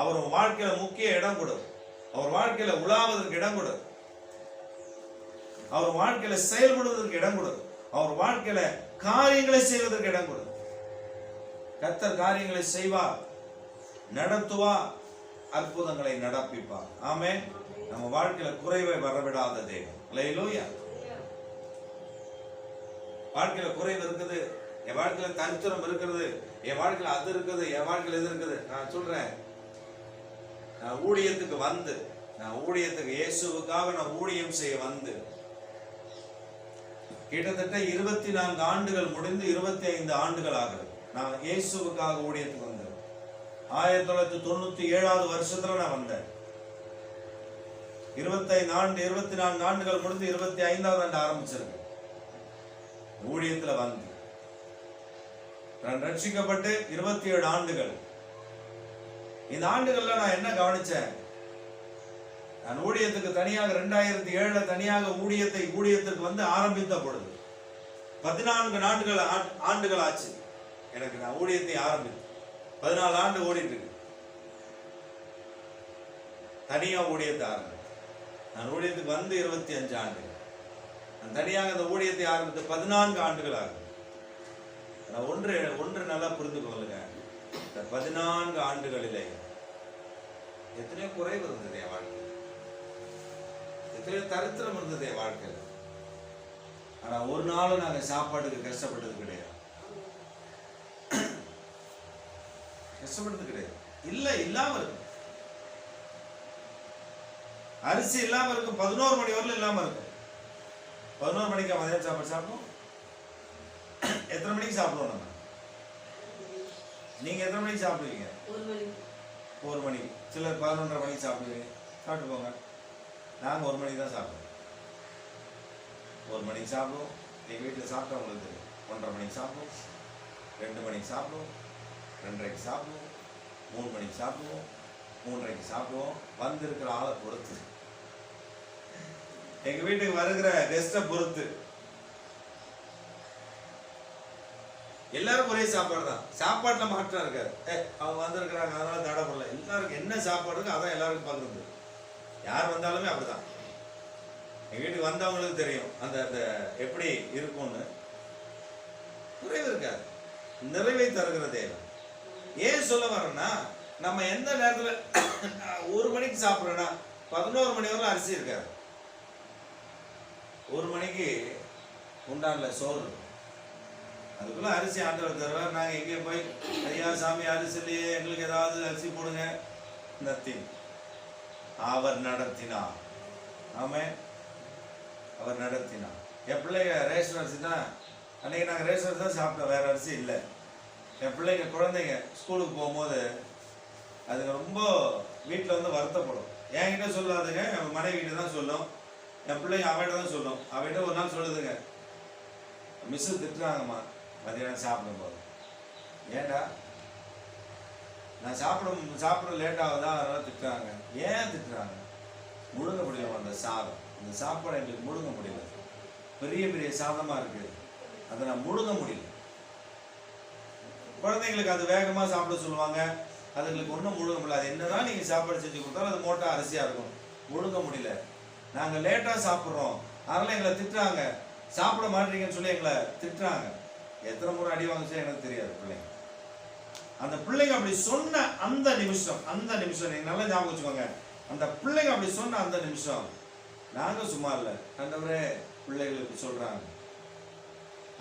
அவர் வாழ்க்கையில முக்கிய இடம் கொடு, அவர் வாழ்க்கையில உலாவதற்கு இடம் கொடு. அவர் வாழ்க்கையில செயல்படுவதற்கு இடம் கொடு. அவர் வாழ்க்கையில காரியங்களை செய்வதற்கு இடம் கொடு. கர்த்தர் காரியங்களை செய்வார், நடத்துவார், அற்புதங்களை நடப்பிப்பார். ஆமென். நம்ம வாழ்க்கையில குறைவை வரவிடாத தேவன். அல்லேலூயா. வாழ்க்கையில குறைவு இருக்குது, என் வாழ்க்கையில தரித்திரம் இருக்கிறது, என் வாழ்க்கையில அது இருக்குது, என் வாழ்க்கையில இது இருக்குது. நான் சொல்றேன், நான் ஊழியத்துக்கு வந்து, நான் ஊழியத்துக்கு இயேசுவுக்காக நான் ஊழியம் செய்ய வந்து கிட்டத்தட்ட 24 ஆண்டுகள் முடிந்து 25 ஆண்டுகள் ஆகுது. நான் இயேசுவுக்காக ஊழியத்துக்கு வந்தேன். 1997 வருஷத்துல நான் வந்தேன். 24 ஆண்டுகள் முடிந்து 25வது ஆண்டு ஆரம்பிச்சிருக்கேன் ஊழியத்துல வந்து. நான் ரட்சிக்கப்பட்டு 27 ஆண்டுகள். இந்த ஆண்டுகள்ல நான் என்ன கவனிச்சேன், நான் ஊழியத்துக்கு தனியாக 2007 தனியாக ஊழியத்துக்கு வந்து ஆரம்பித்த பொழுது 14 ஆண்டுகள் ஆச்சு எனக்கு. நான் ஊழியத்தை ஆரம்பித்து 14 ஆண்டு ஓடிட்டு இருக்கு. தனியா ஊழியத்தை ஆரம்பித்து நான் ஊழியத்துக்கு வந்து 25 ஆண்டுகள். நான் தனியாக அந்த ஊழியத்தை ஆரம்பித்து 14 ஆண்டுகள் ஆகுது. நான் ஒன்று நல்லா புரிந்து கொள்ளுங்க, இந்த 14 ஆண்டுகளிலே எத்தனையோ குறைவு இருந்தது என் வாழ்க்கையில், எத்தனையோ தரித்திரம் இருந்தது என் வாழ்க்கையில். ஆனா ஒரு நாளும் நாங்க சாப்பாட்டுக்கு கஷ்டப்பட்டது கிடையாது. கஷ்டப்பட்டது கிடையாது. இல்லாம இருக்கும். அரிசி இல்லாம இருக்கும். 11 மணி வரல இல்லாம இருக்கும். 11 மணிக்கு மதியம் சாப்பாடு சாப்பிடுவோம். எத்தனை மணிக்கு சாப்பிடுவோம் நம்ம? நீங்க எத்தனை மணிக்கு சாப்பிடுவீங்க? 1 மணிக்கு. சிலர் 11:30 மணிக்கு சாப்பிடுவீங்க. சாப்பிட்டு போங்க. நாங்கள் 1 மணிக்கு தான் சாப்பிடுவோம். 1 மணிக்கு சாப்பிடுவோம். எங்கள் வீட்டில் சாப்பிட்டா உங்களுக்கு தெரியும். 1:30 மணிக்கு சாப்பிடுவோம், 2 மணிக்கு சாப்பிடுவோம், 2:30க்கு சாப்பிடுவோம், 3 மணிக்கு சாப்பிடுவோம், 3:30க்கு சாப்பிடுவோம். வந்திருக்கிற ஆளை பொறுத்து, எங்கள் வீட்டுக்கு வருகிற கெஸ்ட்டை பொறுத்து எல்லாரும் ஒரே சாப்பாடு தான். சாப்பாட்டில் மாற்றம் இருக்காது. அவங்க வந்திருக்கிறாங்க அதனால தடை பண்ணல. எல்லாருக்கும் என்ன சாப்பாடு இருக்கு அதான் எல்லாருக்கும் பகிர்ந்து. யார் வந்தாலுமே அப்படிதான். எங்கள் வீட்டுக்கு வந்தவங்களுக்கு தெரியும் அந்த அந்த எப்படி இருக்கும்னு. குறைவு இருக்காது. நிறைவை தருகிற தேவன். ஏன் சொல்ல வரேன்னா, நம்ம எந்த நேரத்தில் 1 மணிக்கு சாப்பிட்றோன்னா 11 மணி வரை அரிசி இருக்காது. 1 மணிக்கு உண்டான்ல சோறு இருக்கும். அதுக்குள்ள அரிசி ஆண்டவர் தருவார். நாங்கள் எங்கே போய் ஐயா சாமி அரிசி இல்லையே எங்களுக்கு ஏதாவது அரிசி போடுங்க, நத்திங். அவர் நடத்தினார். ஆமே, அவர் நடத்தினார். என் பிள்ளைங்க ரேஷன் அரிசி தான். அன்னைக்கு நாங்கள் ரேஷன் அரிசி தான் சாப்பிட்டோம், வேற அரிசி இல்லை. என் பிள்ளைங்க குழந்தைங்க ஸ்கூலுக்கு போகும்போது அதுங்க ரொம்ப வீட்டில் வந்து வருத்தப்படும். என்கிட்ட சொல்லாதுங்க, என் மனைவிகிட்ட தான் சொல்லும். என் பிள்ளைங்க அவகிட்ட தான் சொல்லும். அவகிட்ட ஒரு நாள் சொல்லுதுங்க, மிஸ்ஸு திட்டுறாங்கம்மா மதியானம் சாப்பிடும்போது. ஏண்டா? நான் சாப்பிட லேட் ஆகுதா அதனால திட்டுறாங்க. ஏன் திட்டுறாங்க? முழுங்க முடியல அந்த சாதம். இந்த சாப்பாடு எங்களுக்கு முழுங்க முடியல. பெரிய பெரிய சாதமாக இருக்குது, அதை நான் முழுங்க முடியல. குழந்தைங்களுக்கு அது வேகமாக சாப்பிட சொல்லுவாங்க, அதுங்களுக்கு ஒன்றும் முழுங்க முடியல. அது என்னதான் நீங்கள் சாப்பாடு செஞ்சு கொடுத்தாலும் அது மோட்டா அரிசியாக இருக்கும், முழுங்க முடியல. நாங்கள் லேட்டாக சாப்பிட்றோம் அதனால எங்களை திட்டுறாங்க. சாப்பிட மாட்டீங்கன்னு சொல்லி எங்களை திட்டுறாங்க. எத்தனை முறை அடி வாங்கிச்சா எனக்கு தெரியாது. பிள்ளைங்க அந்த பிள்ளைங்க அப்படி சொன்ன அந்த நிமிஷம் நீங்கள் நல்லா ஞாபகம் வச்சுக்கோங்க. அந்த பிள்ளைங்க அப்படி சொன்ன அந்த நிமிஷம் நாங்கள் சும்மா இல்லை. ஆண்டவரே பிள்ளைகளுக்கு சொல்கிறாங்க.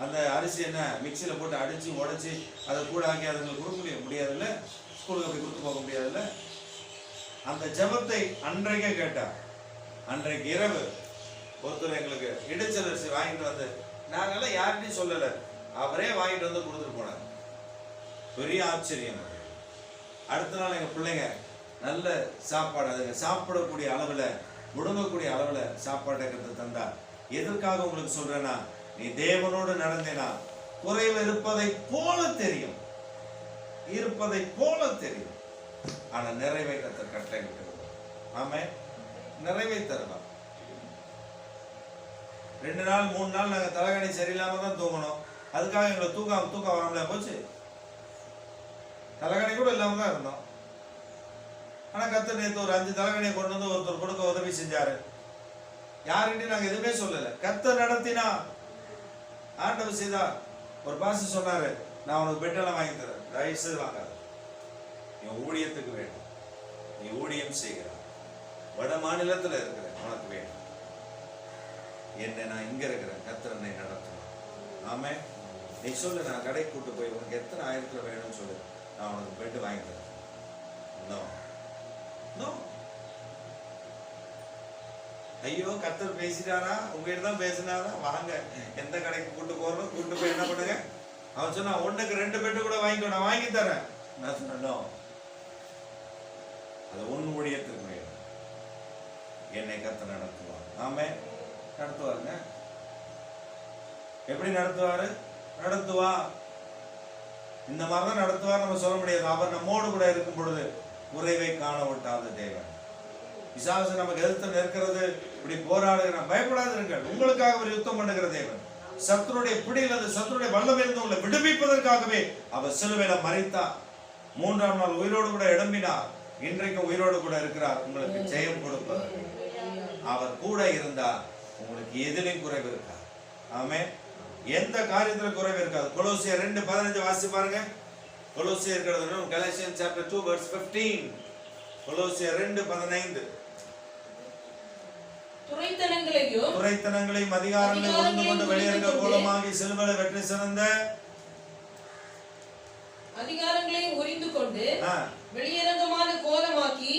அந்த அரிசி என்ன மிக்சியில் போட்டு அடித்து உடச்சி அதை கூட ஆக்கி அதுங்களுக்கு கொடுக்க முடியாதுல்ல, ஸ்கூலுக்கு அப்படி கொடுத்து போக முடியாதுல்ல. அந்த ஜெபத்தை அன்றைக்கே கேட்டார். அன்றைக்கு இரவு ஒருத்தர் எங்களுக்கு இடைச்சல் அரிசி வாங்கிட்டு வந்து, நாங்கெல்லாம் யார்கிட்டையும் சொல்லலை, அவரே வாங்கிட்டு வந்து கொடுத்துட்டு போனார். பெரிய ஆச்சரியம். அடுத்த நாள் எங்கள் பிள்ளைங்க நல்ல சாப்பாடு, அதுங்க சாப்பிடக்கூடிய அளவில் முடங்கக்கூடிய அளவில் சாப்பாட்டை கற்று தந்தார். எதற்காக உங்களுக்கு சொல்றேன்னா, நீ தேவனோடு நடந்தேனா குறைவு இருப்பதை போல தெரியும், ஆனா நிறைவை கர்த்தர் கட்டளை விட்டு. ஆமே, நிறைவை தருவார். 2 நாள் 3 நாள் நாங்கள் தலைகாணி சரியில்லாம தான் தூங்கணும். அதுக்காக எங்களை தூக்கம் வராமல போச்சு. தலைகாணி கூட இல்லாம தான் இருந்தோம். ஆனா கர்த்தர் நேற்று ஒரு 5 தலைகாணியை கொண்டு வந்து ஒருத்தர் கொடுக்க உதவி செஞ்சாரு. யாருன்னு நாங்க எதுவுமே சொல்லல. கர்த்தர் நடத்தினா, ஆண்டவர் செய்தா. ஒரு பாஸ்டர் சொன்னாரு, நான் உனக்கு பெட்டெல்லாம் வாங்கி தரேன், தயவு செய்து வாங்காத, என் ஊழியத்துக்கு வேணும், நீ ஊழியம் செய்கிறார், வட மாநிலத்துல இருக்கிற உனக்கு வேணும், என்ன நான் இங்க இருக்கிறேன், கர்த்தர் என்னை நடத்தும். ஆமே, நீ சொல்லு, நான் கடை கூட்டு போய் உனக்கு எத்தனை ஆயிரத்துல வேணும்னு சொல்லு, நான் உனக்கு பெட்டு வாங்கி தரேன். No no. ஐயோ கர்த்தர் பேசிட்டாரா, உங்ககிட்ட தான் பேசினாரா, வாங்க எந்த கடைக்கு கூட்டு போறோம், கூட்டு போய் என்ன பண்ணுங்க. அவன் சொன்னா ஒண்ணுக்கு 2 பெட்டு கூட வாங்கிக்கோ, நான் வாங்கி தரேன். நான் சொன்னோம், அது ஒன்னு ஊழியத்துக்கு வேணும், என்னை கர்த்தர் நடத்துவார். ஆமே, நடத்துவாருங்க. எப்படி நடத்துவாரு? நடத்துவா, இந்த மாதிரிதான் நடத்துவார் நம்ம சொல்ல முடியாது. அவர் நம்மோடு கூட இருக்கும் பொழுது குறைவை காண விட்டாத தேவன். பிசாசு நமக்கு எதிர்த்து நிற்கிறது, இப்படி போராடுகிற பயப்படாதிருங்கள், உங்களுக்காக ஒரு யுத்தம் பண்ணுகிற தேவன். சத்துருடைய பிடியிலிருந்து, சத்துருடைய வல்லமையிலிருந்து உங்களை விடுவிப்பதற்காகவே அவர் சிலுவையில மரித்தார், 3ஆம் நாள் உயிரோடு கூட எழும்பினார், இன்றைக்கு உயிரோடு கூட இருக்கிறார், உங்களுக்கு ஜெயம் கொடுப்பார். அவர் கூட இருந்தார், உங்களுக்கு எதிலையும் குறைவு இருக்காது. ஆமே, எந்த காரியத்துல குறைவு இருக்காது. கொலோசியர் 2:15 வாசி பாருங்க. கொலோசியர் Galatians chapter 2 verse 15. கொலோசியர் 2:15. துரைத்தனங்களையும் அதிகாரங்களையும் உணர்ந்து கொண்டு வெளியேறுக கோலமாகி சிலுவையில வெற்றி சிறந்த அதிகாரங்களையும் உரிந்து கொண்டு வெளியரங்கமான கோலமாக்கி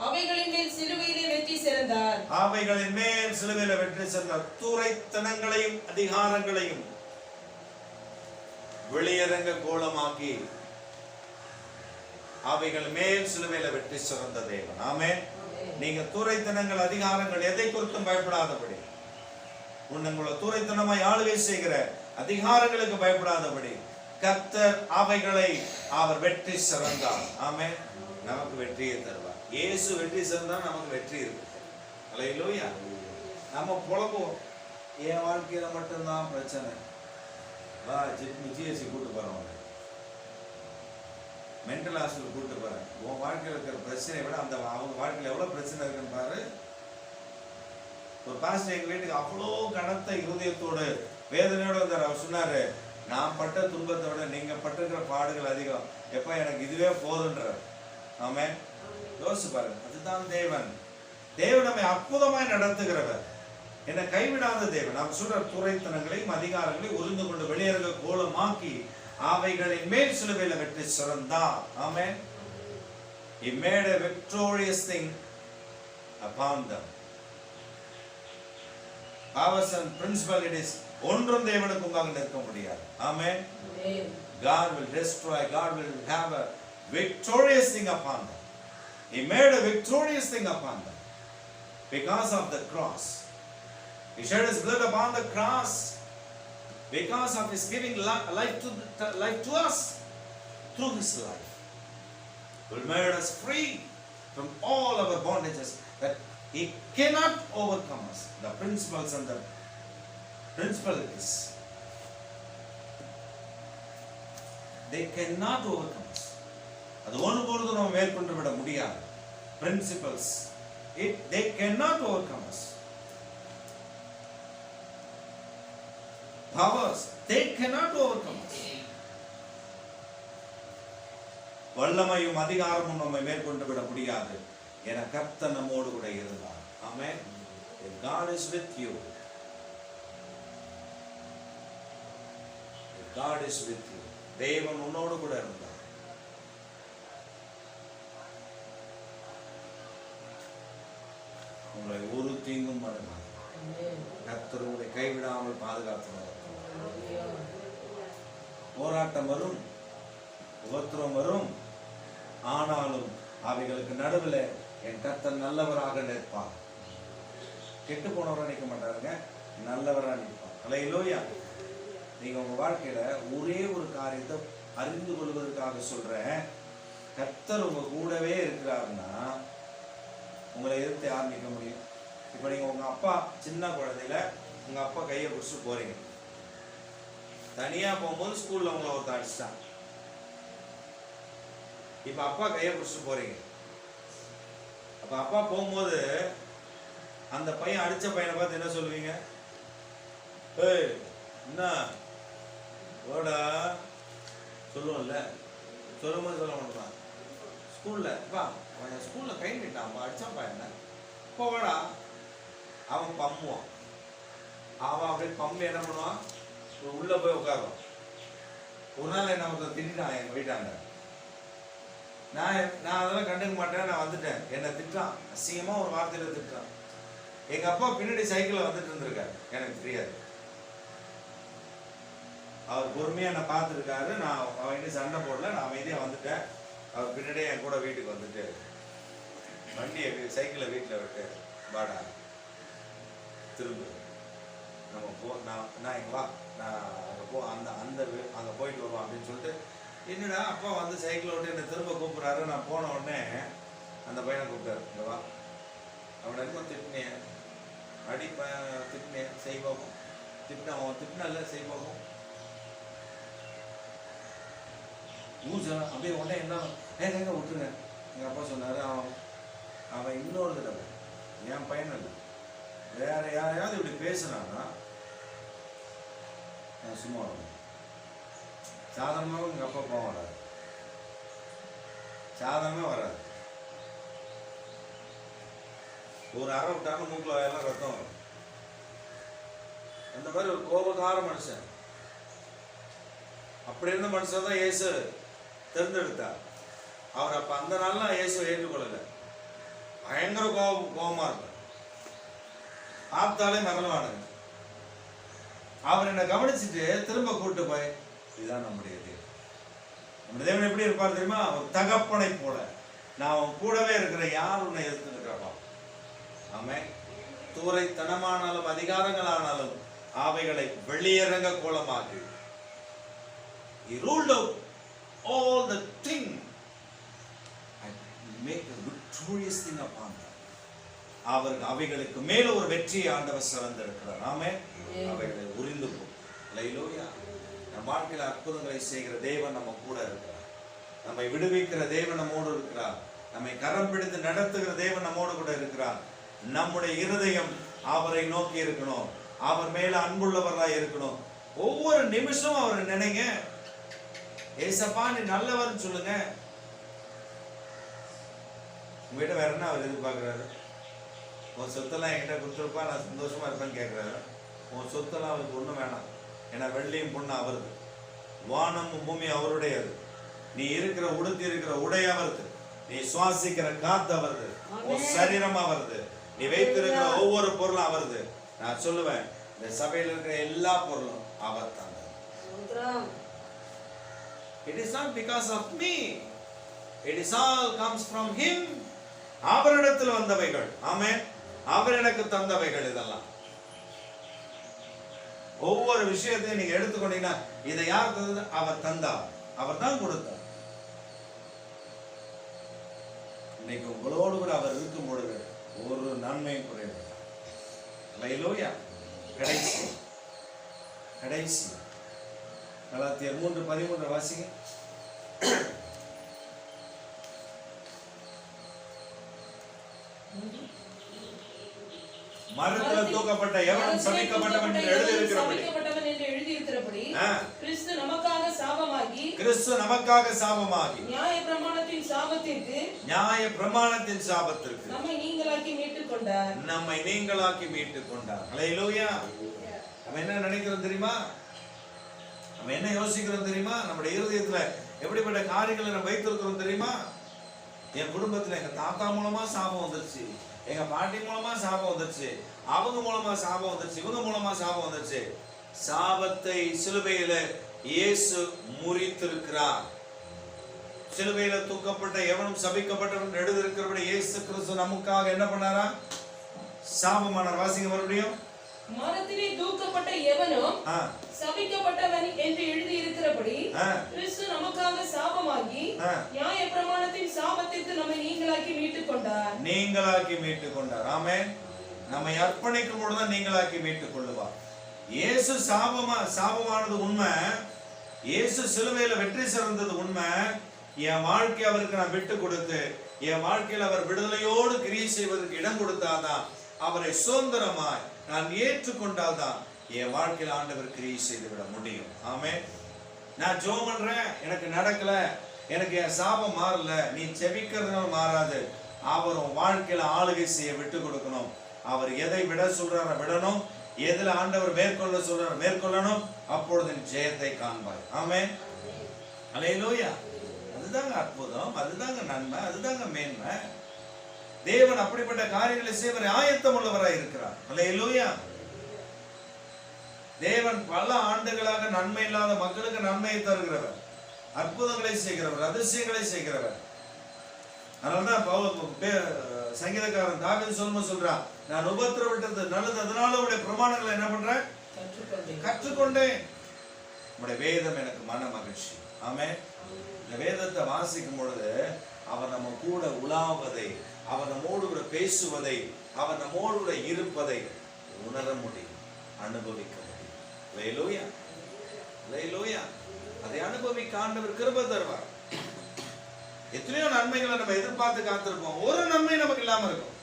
அவைகளின் மேல் சிலுவையிலே வெற்றி சிறந்தார். அவைகளின் மேல் சிலுவையில வெற்றி சிறந்தார். துரைத்தனங்களையும் அதிகாரங்களையும் வெளியரங்க கோலமாக்கி அவைகள் மேல் சிலுவையில வெற்றி சிறந்த தேவன். ஆமென். நீங்க துரைத்தனங்கள், அதிகாரங்கள் எதை குறித்தும் பயப்படாதபடி, உங்களை துரைத்தனமாய் ஆளுகை செய்கிற அதிகாரங்களுக்கு பயப்படாதபடி கர்த்தர் அவைகளை அவர் வெற்றி சிறந்தார். ஆமென். நமக்கு வெற்றியை தருவார். இயேசு வெற்றி சிறந்தா நமக்கு வெற்றி இருக்கு. அல்லேலூயா. நம்ம புலம்புவோம், என் வாழ்க்கையில மட்டும்தான் பிரச்சனை. வா ஜிஎஸ்சி கூட்டு போறோம், மென்டல் ஹாஸ்பிட்டல் கூட்டு போறேன். உன் வாழ்க்கையில் இருக்கிற பிரச்சனையை விட அந்த அவங்க வாழ்க்கையில் எவ்வளவு பிரச்சனை இருக்குன்னு பாரு. ஒரு பாஸ்டர் எங்க வீட்டுக்கு அவ்வளோ கனத்த இருதயத்தோடு வேதனையோட வந்தார். அவர் சொன்னாரு, நான் பட்ட துன்பத்தை விட நீங்க பட்டிருக்கிற பாடுகள் அதிகம், எப்ப எனக்கு இதுவே போதுன்றார். ஆமே, யோசிச்சு பாருங்க. அதுதான் தேவன். தேவன் நம்மை அற்புதமாய் நடத்துகிறவர், என்னை கைவிடாத தேவன். நாம் சொல்ற துரைத்தனங்களையும் அதிகாரங்களையும் உறிந்து கொண்டு வெளியேறுக கோலமாக்கி அவைகளின் மேல் சிலுவையில வெற்றி சிறந்தார். ஆமென். He made a victorious thing upon them. Powers and principalities ஒன்றும் தேவனுக்கு முன்பாக நிற்க முடியாது. ஆமென். God will destroy, God will have a victorious thing upon them. He made a victorious thing upon them because of the cross. He shed his blood upon the cross because of his giving life to us through his life. He made us free from all our bondages that he cannot overcome us. The principles and the principalities, they cannot overcome us. அது ஒருபொழுதும் நம்ம மேற்கொண்டு விட முடியாது. Principles, they cannot overcome us. Powers, they cannot overcome us. வல்லமையும் அதிகாரமும் நம்மை மேற்கொண்டு விட முடியாது. என கர்த்தர் நம்மோடு கூட இருந்தார். ஆமென். If God is with you, if God is with you, தேவன் உன்னோடு கூட இருந்தார். உங்களை ஒரு தீங்கும் பண்ணார். கர்த்தர் உங்களை கைவிடாமல் பாதுகாத்து போராட்டம் வரும், உபத்திரம் வரும், ஆனாலும் அவைகளுக்கு நடுவில் என் கர்த்தர் நல்லவராக நிற்பார். கெட்டு போனவராக நிற்க மாட்டாருங்க, நல்லவராக நிற்பார். அல்லேலூயா. நீங்க உங்க வாழ்க்கையில ஒரே ஒரு காரியத்தை அறிந்து கொள்வதற்காக சொல்றேன், கர்த்தர் உங்க கூடவே இருக்கிறாருன்னா உங்களை எதிர்த்து யார் நிற்க முடியும்? இப்ப நீங்க உங்க அப்பா சின்ன குழந்தையில உங்க அப்பா கையை பிடிச்சு போறீங்க, தனியா போகும்போது ஸ்கூல்ல உங்களை ஒருத்தர் அடிச்சிட்டான். இப்ப அப்பா கையை பிடிச்சு போறீங்க. அப்ப அப்பா போகும்போது அந்த பையன் அடிச்ச பையனை பார்த்து என்ன சொல்லுவீங்க? ஏய் என்ன ஓடா சொல்லுவோம்ல, சொல்லும்போது சொல்ல மாட்டான். ஸ்கூல்ல வா, அவன் ஸ்கூல்ல கை நிட்டான், அடிச்சான் பையன், போடா. அவன் பம்முவான். அவன் அப்படியே பம்பு என்ன பண்ணுவான், உள்ள போய் உட்காருவான். ஒரு நாள் என்ன ஒருத்தர் திட்டான் எங்க வீட்டாண்ட. நான் அதெல்லாம் கண்டுக்க மாட்டேன், நான் வந்துட்டேன். என்னை திட்டான், அசிங்கமா ஒரு வார்த்தையில திட்டான். எங்க அப்பா பின்னாடி சைக்கிள்ல வந்துட்டு இருந்திருக்காரு, எனக்கு தெரியாது. அவர் பொறுமையா என்ன பார்த்துருக்காரு. நான் அவன் இன்னும் சண்டை போடல, நான் அமைதியா வந்துட்டேன். அவர் பின்னாடியே என் கூட வீட்டுக்கு வந்துட்டு வண்டியை சைக்கிளை வீட்டில் விட்டு வாடா திரும்ப நம்ம நான் இங்கே வா, நான் அங்கே அங்கே போயிட்டு வருவோம் அப்படின்னு சொல்லிட்டு, என்னடா அப்பா வந்து சைக்கிளை விட்டு என்னை திரும்ப கூப்பிட்றாரு. நான் போன உடனே அந்த பையனை கூப்பிட்டாரு, இங்கே வா. அவனை இருக்கும் திட்டினேன், திட்டினேன், செய்வோம் திட்டின, அவன் திட்டினல்ல செய்வோம் ஊசா அப்படியே உடனே என்ன எங்க விட்டுருங்க. எங்கள் அப்பா சொன்னார், அவன் இன்னொரு தடவை என் பையன் இல்லை வேற யாரையாவது இப்படி பேசுனான்னா நான் சும்மா வரேன். சாதாரணமாக எங்கள் அப்பா போக வராது, சாதாரணமாக வராது. ஒரு அரை விட்டாலும் மூக்கில் எல்லாம் ரத்தம் வரும். அந்த மாதிரி ஒரு கோபக்கார மனுஷன். அப்படி இருந்த மனுஷன் தான் இயேசு தேர்ந்தெடுத்தார். அவர் அப்ப அந்த நாள்லாம் இயேசுவை ஏற்றுக்கொள்ளல. பயங்கர கோபமா இருப்பார், ஆப்தாலே மரணமானது. அவர் என்னை கவனிச்சுட்டு திரும்ப கூட்டு போய், இதுதான் நம்முடைய தேவன். நம்முடைய தேவன் எப்படி இருப்பார் தெரியுமா? ஒரு தகப்பனை போல. நான் அவன் கூடவே இருக்கிற, யார் உன்னை எதிர்த்து இருக்கிறப்பா. ஆமே, தூரைத்தனமானாலும் அதிகாரங்களானாலும் அவைகளை வெளியரங்க கோலமாக்கி He ruled out all the thing and make a victorious thing upon them. அவைகளுக்கு மேல ஒரு வெற்றியை ஆண்டவர் சிறந்திருக்கிறார். ஆமே, அவைகளை உரிந்து போகும். அல்லேலூயா. நம் வாழ்க்கையில் அற்புதங்களை செய்கிற தேவன் நம்ம கூட இருக்கிறார். நம்மை விடுவிக்கிற தேவன் நம்மோடு இருக்கிறார். நம்மை கரம் பிடித்து நடத்துகிற தேவன் நம்மோடு கூட இருக்கிறார். நம்முடைய இருதயம் அவரை நோக்கி இருக்கணும், அவர் மேல அன்புள்ளவர்களாய் இருக்கணும். ஒவ்வொரு நிமிஷமும் அவரை நினைங்க. ஏசப்பா நீ நல்லவர்னு சொல்லுங்க. உங்ககிட்ட வேற என்ன அவர் எதிர்பார்க்கிறாரு? உன் சொத்தெல்லாம் என்கிட்ட கொடுத்துருப்பா, நான் சந்தோஷமா இருப்பேன்னு கேட்கிறாரு. உன் சொத்தெல்லாம் அவருக்கு ஒண்ணும் வேணாம். ஏன்னா வெள்ளியும் பொண்ணு அவருது, வானமும் பூமி அவருடையது. நீ இருக்கிற உடுத்தி இருக்கிற உடை அவருது, நீ சுவாசிக்கிற காத்து அவருது, உன் சரீரம் அவருது, நீ வைத்திருக்கிற ஒவ்வொரு பொருளும் அவருது. நான் சொல்லுவேன், இந்த சபையில் இருக்கிற எல்லா பொருளும் அவர் தான். It is not because of me. It is all comes from him. அவரிடத்தில் வந்தவைகள். ஆமென். அவர் எனக்கு தந்தவைகள் இதெல்லாம். ஒவ்வொரு விஷயத்தையும் நீங்க எடுத்துக்கொண்டீங்கன்னா, இதை யார் தந்தது? அவர் தந்தார், அவர் தான் கொடுத்தார். இன்னைக்கு உங்களோடு கூட அவர் இருக்கும் பொழுது ஒரு நன்மையும் குறைவு. அல்லேலூயா. கடைசி கலாத்தியர் 3:13 வாசிங்க. மரத்தில் தூக்கப்பட்ட எவனும் சபிக்கப்பட்டவன் என்று எழுதியிருக்கிறபடி கிறிஸ்து நமக்காக சாபமாகி நியாயப்பிரமாணத்தின் சாபத்திற்கு நம்மை நீங்களாக்கி மீட்டுக் கொண்டார். அல்லேலூயா. நம்ம என்ன நினைக்கிறோம் தெரியுமா? நம்ம என்ன யோசிக்கிறோம் தெரியுமா? நம்முடைய இருதயத்துல எப்படிப்பட்ட காரியங்களை நம்ம வைத்திருக்கிறோம் தெரியுமா? என் குடும்பத்துல எங்க தாத்தா மூலமா சாபம் வந்துருச்சு, எங்க பாட்டி மூலமா சாபம் வந்துருச்சு, அவங்க மூலமா சாபம் வந்துருச்சு, இவங்க மூலமா சாபம் வந்துருச்சு. சாபத்தை சிலுவையில இயேசு முறித்திருக்கிறார். சிலுவையில தூக்கப்பட்ட எவனும் சபிக்கப்பட்டவன் எழுதியிருக்கிறபடி இயேசு கிறிஸ்து நமக்காக என்ன பண்ணாரா? சாபமானார். வாசிங்க மறுபடியும். மரத்திலே தூக்கப்பட்ட எவனும் சபிக்கப்பட்டவன் என்று எழுதி இருக்கிறபடி கிறிஸ்து நமக்காக சாபமாகி நியாயப்பிரமாணத்தின் சாபத்திற்கு நம்மை நீங்களாக்கி மீட்டுக் கொண்டார். ஆமென். நம்மை அர்ப்பணிக்கும் பொழுதுதான் நீங்களாக்கி மீட்டுக் கொள்ளுவார். இயேசு சாபமானது உண்மை, இயேசு சிலுவையில வெற்றி சிறந்தது உண்மை. என் வாழ்க்கை அவருக்கு நான் விட்டு கொடுத்து என் வாழ்க்கையில் அவர் விடுதலையோடு கிரியை செய்வதற்கு இடம் கொடுத்தாதான் அவரை சுதந்திரமாய் நான் ஏற்றுக்கொண்டால் தான் என் வாழ்க்கையில் ஆண்டவர் கிரியை செய்து விட முடியும். ஆமென். நான் ஜெபம் பண்றேன், எனக்கு நடக்கல, எனக்கு என் சாபம் மாறல, நீ செபிக்கிறதுனால மாறாது. அவர் வாழ்க்கையில ஆளுகை செய்ய விட்டு கொடுக்கணும். அவர் எதை விட சொல்றார விடணும், எதுல ஆண்டவர் மேற்கொள்ள சொல்றார மேற்கொள்ளணும். அப்பொழுது ஜெயத்தை காண்பாய். ஆமென். அல்லேலூயா. அதுதாங்க அற்புதம், அதுதாங்க நன்மை, அதுதாங்க மேன்மை. தேவன் அப்படிப்பட்ட காரியங்களை செய்வரை ஆயத்தம் உள்ளவராய் இருக்கிறார். அல்லேலூயா. தேவன் பல ஆண்டுகளாக நன்மை இல்லாத மக்களுக்கு நன்மையை தருகிறவர், அற்புதங்களை செய்கிறவர், அதிசயங்களை செய்கிறவர். அதனாலதான் சங்கீதக்காரன் தாவீது சொல்றான், நான் உபத்திரவிட்டது நல்லது, அதனால உடைய பிரமாணங்களை என்ன பண்றேன், கற்றுக்கொண்டேன். உடைய வேதம் எனக்கு மன மகிழ்ச்சி. ஆமென். இந்த வேதத்தை வாசிக்கும் பொழுது அவர் நம்ம கூட உலாவதை, அவர் நம்மோடு கூட பேசுவதை, அவர் நம்மோடு கூட இருப்பதை உணர முடியும், அனுபவிக்க முடியும். அல்லேலூயா, அல்லேலூயா. அதை அனுபவிக்க ஆண்டவர் கிருபை தருவார். எத்தனையோ நன்மைகளை நம்ம எதிர்பார்த்து காத்திருப்போம், ஒரு நன்மை நமக்கு இல்லாம இருக்கும்.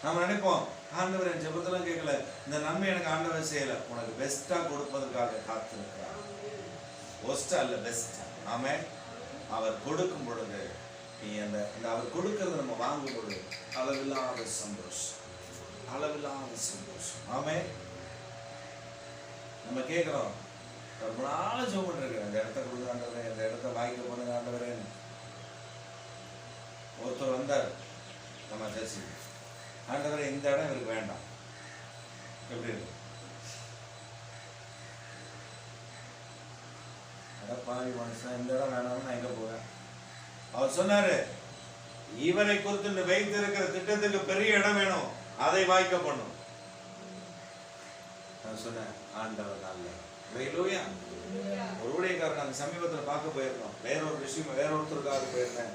நம்ம நினைப்போம், ஆண்டவர் என் ஜெபத்தெல்லாம் கேட்கல, இந்த நன்மை எனக்கு ஆண்டவர் செய்யல. உனக்கு பெஸ்டா கொடுப்பதற்காக காத்திருக்கிறார். ஒஸ்டா இல்ல, பெஸ்டா. ஆமென். அவர் கொடுக்கும் பொழுது நீ அந்த அவர் கொடுக்கறத நம்ம வாங்கும் பொழுது அளவில்லாத சந்தோஷம், அளவில்லாத சந்தோஷம். ஆமென். நம்ம கேட்கிறோம், ரொம்ப நாள் ஜெபம் பண்ணிருக்கிறேன், இந்த இடத்த கொடுங்க ஆண்டவரே, இந்த இடத்த வாய்க்க பண்ணுங்க ஆண்டவரேன்னு. ஒருத்தர் வந்தார் நம்ம சர்ச்சு, ஆண்டவரே இந்த இடம் இவருக்கு வேண்டாம். எப்படி இருக்கு? பாவி மனுஷன், இந்த இடம் வேணாம்னு நான் எங்க போவேன்? அவர் சொன்னாரு, இவரை குறித்து வைத்து இருக்கிற திட்டத்துக்கு பெரிய இடம் வேணும், அதை வாய்க்க பண்ணும். நான் சொன்னேன், ஆண்டவர் நல்ல. ஒரு ஊழியக்காரர் நாங்கள் சமீபத்தில் பார்க்க போயிருந்தோம், வேறொரு விஷயம், வேறொருத்தருக்காக போயிருந்தேன்.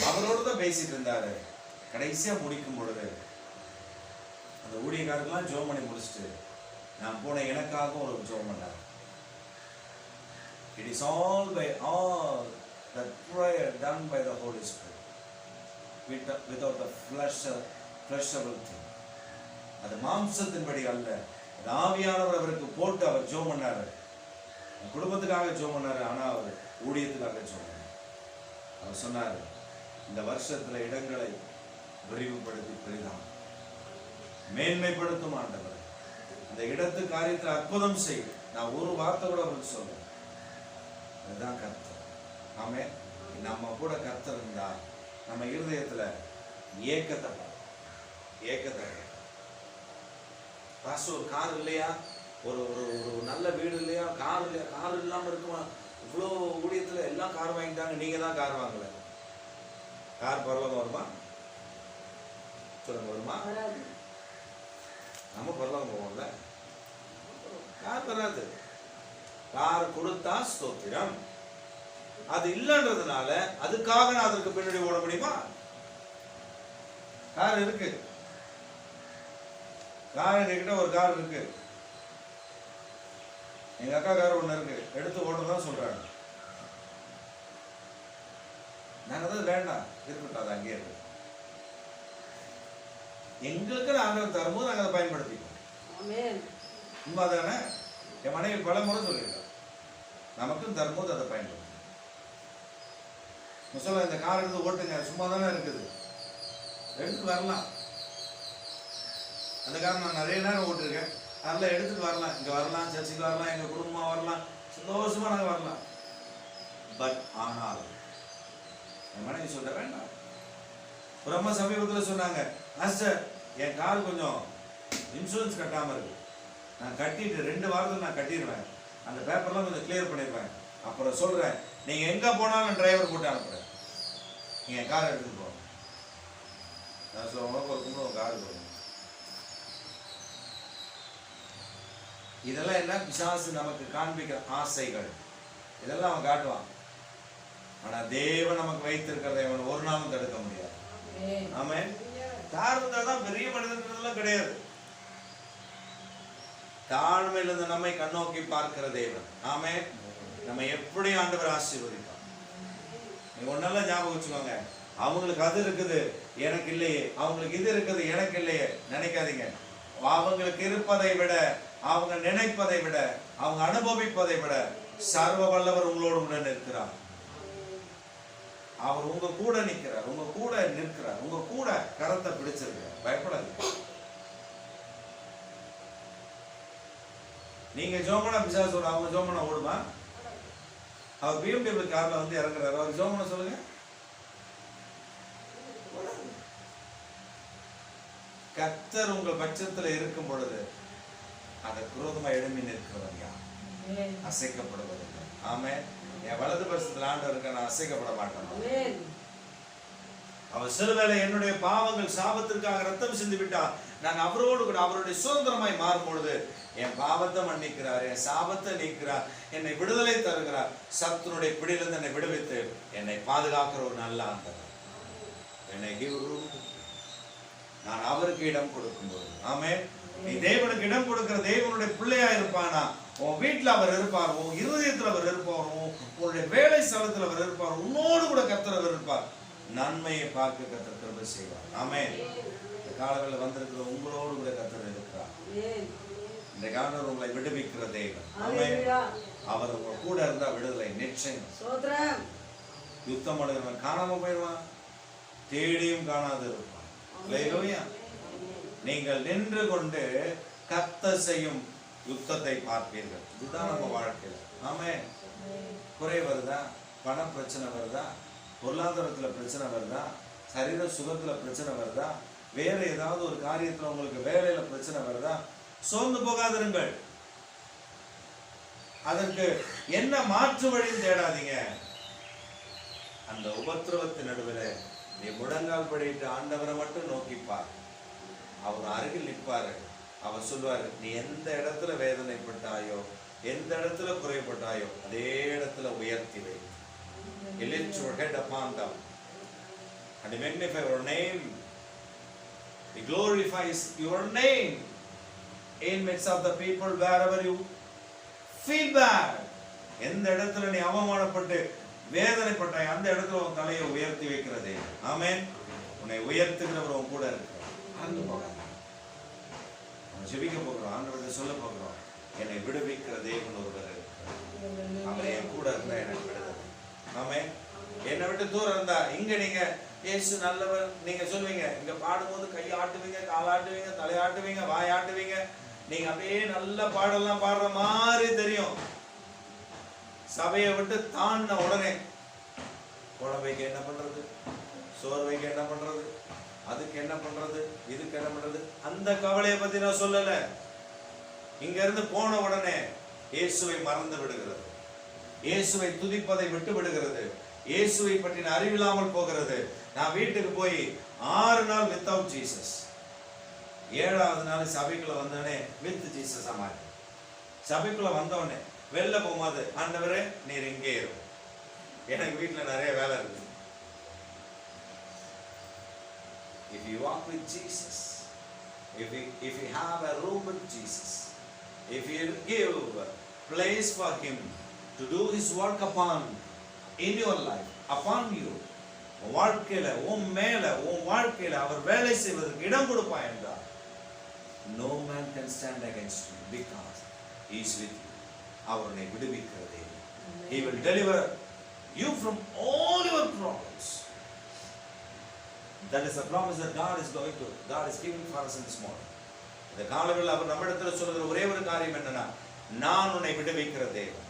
அவரோடு தான் பேசிட்டு இருந்தாரு. கடைசியா முடிக்கும் பொழுது அந்த ஊழியக்காரர்கள்லாம் ஜெபம் பண்ணி முடிச்சுட்டு நான் போன எனக்காகவும் ஒரு ஜெபம் பண்ணார். It is all by all that prayer done by the Holy Spirit, without the fleshable thing. அது மாம்சத்தின்படி அல்ல, அது ஆவியானவர் அவருக்கு போட்டு அவர் ஜெபம் பண்ணாரு. குடும்பத்துக்காக ஜெபம் பண்ணாரு, ஆனா அவர் ஊழியத்துக்காக ஜெபம் பண்ணார். அவர் சொன்னாரு, இந்த வருஷத்துல இடங்களை விரிவுபடுத்தி பெரிதாம் மேன்மைப்படுத்தும் ஆண்டவர், அந்த இடத்து காரியத்தில் அற்புதம் செய்யும். நான் ஒரு வார்த்தை கூட அவருக்கு சொல்றேன், அதுதான் கர்த்தர். ஆமென். நம்ம கூட கர்த்தர் இருந்தா நம்ம இருதயத்துல ஏக்கத்தை ஒரு கார் இல்லையா, ஒரு ஒரு நல்ல வீடு இல்லையா, கார் இல்லையா, கார் இல்லாம இருக்குமா? இவ்வளோ ஊழியத்துல எல்லாம் கார் வாங்கிட்டாங்க, நீங்க தான் கார் வாங்கல. கார் பரலோகம் வருமா? சொல்லுங்க, வருமா? நம்ம பரலோகம் போவோம்ல, கார் வராது. கார் கொடுத்தா ஸ்தோத்திரம், அது இல்லைன்றதுனால அதுக்காக நான் அதற்கு பின்னாடி ஓட முடியுமா? கார் இருக்கு, கார் எங்ககிட்ட ஒரு கார் இருக்கு, எங்க அக்கா கார் ஒண்ணு இருக்கு, எடுத்து ஓடுறதான் சொல்றாங்க. நாங்க தான் வேண்டாம், இருக்கட்டும், அது அங்கேயே இருக்கு. எங்களுக்கு நாங்கள் தரும்போது நாங்கள் அதை பயன்படுத்திக்கோம். உண்மை தானே? என் மனைவி பல முறை சொல்லியிருக்கேன், நமக்கும் தரும்போது அதை பயன்படுத்தும். சொல்ல, இந்த கார் எடுத்து ஓட்டுங்க, சும்மா தானே இருக்குது, எடுத்துட்டு வரலாம். அந்த கார் நான் நிறைய நேரம் ஓட்டிருக்கேன், அதெல்லாம் எடுத்துட்டு வரலாம், இங்க வரலாம், சர்ச்சுக்கு வரலாம், எங்க குடும்பமா வரலாம், சந்தோஷமா நாங்கள் வரலாம். பட் ஆனால் என் மனைவி சொல்ல வேண்டாம். ஒரு அம்மா சமீபத்தில் சொன்னாங்க, மாஸ்டர் என் கார் கொஞ்சம் இன்சூரன்ஸ் கட்டாம இருக்கு, நான் கட்டிட்டு 2 வாரத்தில் நான் கட்டிடுவேன், அந்த பேப்பர்லாம் கொஞ்சம் கிளியர் பண்ணிடுவேன், அப்புறம் சொல்றேன், நீங்க எங்க போனாலும் டிரைவர் போட்டு அனுப்புறேன், நீங்க கார் எடுத்துட்டு போங்க. நான் சொல்லுவேன், ஒரு கும்பிடுவோம் கார் போடுங்க. இதெல்லாம் என்ன? பிசாசு நமக்கு காண்பிக்கிற ஆசைகள், இதெல்லாம் அவன் காட்டுவான். ஆனா தேவன் நமக்கு வைத்திருக்கிறதை அவன் ஒரு நாளும் தடுக்க முடியாது. ஆமென். தாழ்வுதான் பெரிய மனிதன்றதெல்லாம் கிடையாது. தாழ்மையிலிருந்து நம்மை கண்ணோக்கி பார்க்கிற தேவன். ஆமென். நம்ம எப்படி ஆண்டவர் ஆசீர்வதிப்பார். நீங்க ஒன்னெல்லாம் ஞாபகம் வச்சுக்கோங்க, அவங்களுக்கு அது இருக்குது எனக்கு இல்லையே, அவங்களுக்கு இது இருக்குது எனக்கு இல்லையே நினைக்காதீங்க. அவங்களுக்கு இருப்பதை விட, அவங்க நினைப்பதை விட, அவங்க அனுபவிப்பதை விட சர்வ வல்லவர் உங்களோடு உடன் இருக்கிறார். அவர் உங்க கூட நிற்கிறார், உங்க கூட நிற்கிறார், உங்க கூட கரத்தை பிடிச்சிருக்கிறார். பயப்படாது. நீங்க ஜோமனா பிசாசோட அவங்க ஜோமனா ஓடுமா? அவர் BMW கார்ல வந்து இறங்குறாரு, அவர் ஜோமனா சொல்லுங்க. கர்த்தர் உங்கள் பட்சத்துல இருக்கும் பொழுது அதற்கு விரோதமா எழும்பி நிற்கிறவன் யார்? அசைக்கப்படுவதில்லை. ஆமென். என் வலது பட்சத்தில் ஆண்டவர் இருக்க, நான் அசைக்கப்பட மாட்டேன். அவர் சிறுவேளை என்னுடைய பாவங்கள் சாபத்திற்காக ரத்தம் சிந்தி விட்டார், நான் அவரோடு கூட அவருடைய சுதந்திரமாய் மாறும் பொழுது என் பாவத்தை மன்னிக்கிறார், என் சாபத்தை நீக்கிறார், என்னை விடுதலை தருகிறார். சத்துனுடைய பிடியிலிருந்து என்னை விடுவித்து என்னை பாதுகாக்கிற ஒரு நல்ல ஆண்டவர். என்னை நான் அவருக்கு இடம் கொடுக்கும்போது, ஆமென். நீ தேவனுக்கு இடம் கொடுக்கிற தேவனுடைய பிள்ளையா இருப்பானா, உன் வீட்டுல அவர் இருப்பார், உன் இருதயத்துல அவர் இருப்பார், உன்னுடைய வேலை ஸ்தலத்துல அவர் இருப்பார், உன்னோடு கூட கர்த்தர் அவர் இருப்பார். நன்மையை பார்க்க கர்த்தர் கிருபை செய்வார். ஆமென். இந்த காலங்களில் வந்திருக்கிற உங்களோடு கூட கர்த்தர் இருக்கிறார். இந்த காலத்தில் உங்களை விடுவிக்கிற தேவன். ஆமென். அவர் உங்க கூட இருந்தா விடுதலை நிச்சயம். யுத்தம் பண்ணுகிறவன் காணாம போயிடுவான், தேடியும் காணாது இருப்பான். நீங்கள் நின்று கொண்டு கர்த்தர் செய்யும் யுத்தத்தை பார்ப்பீர்கள். இதுதான் நம்ம வாழ்க்கையில. ஆமென். குறை வருதா, பண பிரச்சனை வருதா, பொருளாதாரத்துல பிரச்சனை வருதா, சரீர சுகத்துல பிரச்சனை வருதா, வேற ஏதாவது ஒரு காரியத்துல உங்களுக்கு வேலையில பிரச்சனை வருதா, சோர்ந்து போகாதிருங்கள். அதற்கு என்ன மாற்று வழின்னு தேடாதீங்க. அந்த உபத்திரவத்தின் நடுவில் நீ முழங்கால் படிட்டு ஆண்டவரை மட்டும் நோக்கிப்பார். அவர் அருகில் நிற்பாரு. அவர் சொல்வாரு, நீ எந்த இடத்துல வேதனைப்பட்டாயோ, எந்த இடத்துல குறைப்பட்டாயோ அதே இடத்துல உயர்த்தி வை. Lift your head upon them and magnify your name. He glorifies your name in midst of the people wherever you feel bad. எந்த இடத்துல நீ அவமானப்பட்டு வேதனைப்பட்டாய் அந்த இடத்துல உன் தலையை உயர்த்தி வைக்கிறதே. ஆமென். உன்னை உயர்த்துகிறவர் உன் கூட இருக்கிறார். ஜெபிக்க போகிறோம், ஆண்டவர்கிட்ட சொல்ல போகிறோம், என்னை விடுவிக்கிற தேவன் ஒருவர் இருக்கிறார். அவர் என் கூட இருந்தா எனக்கு விடுதலை. ஆமென். என்னை விட்டு தூரம் இருந்தா, இங்க நீங்க இயேசு நல்லவர் நீங்க சொல்லுவீங்க, இங்க பாடும்போது கை ஆட்டுவீங்க, காலாட்டுவீங்க, தலையாட்டுவீங்க, வாயாட்டுவீங்க, நீங்க அப்படியே நல்ல பாடெல்லாம் பாடுற மாதிரி தெரியும். சபையை விட்டு தாண்டின உடனே குழந்தைக்கு என்ன பண்றது, சோர்வைக்கு என்ன பண்றது, அதுக்கு என்ன பண்றது, இதுக்கு என்ன பண்றது, அந்த கவலையை பத்தி நான் சொல்லல. இங்க இருந்து போன உடனே இயேசுவை மறந்து விடுகிறது, இயேசுவை துதிப்பதை விட்டு விடுகிறது, இயேசுவை பற்றின அறிவில்லாமல் போகிறது. நான் வீட்டுக்கு போய் 6 நாள் வித்தவுட் ஜீசஸ், 7வது நாள் சபைக்குள்ள வந்தோடனே வித் ஜீசஸ் மாதிரி. சபைக்குள்ள வந்தோடனே வெளில போகும்போது, ஆண்டவரே நீர் இங்கே இருக்கும், எனக்கு வீட்டுல நிறைய வேலை இருக்கு. If you walk with Jesus, if you have a room with Jesus, if you give place for him to do his work upon in your life, upon you, வாழ்க்கையில உன் மேல உன் வாழ்க்கையில அவர் வேலை செய்வதற்கு இடம் கொடுப்பாய் என்றார், no man can stand against you because he is with you. அவரை விடுவிக்கிறதே. He will deliver you from all your problems. That is the promise that God is giving for us in this morning. இந்த காலங்களில் அவர் நம்மிடத்தில் சொல்லுகிற ஒரே ஒரு காரியம் என்னன்னா, நான் உன்னை விடுவிக்கிற தேவன்.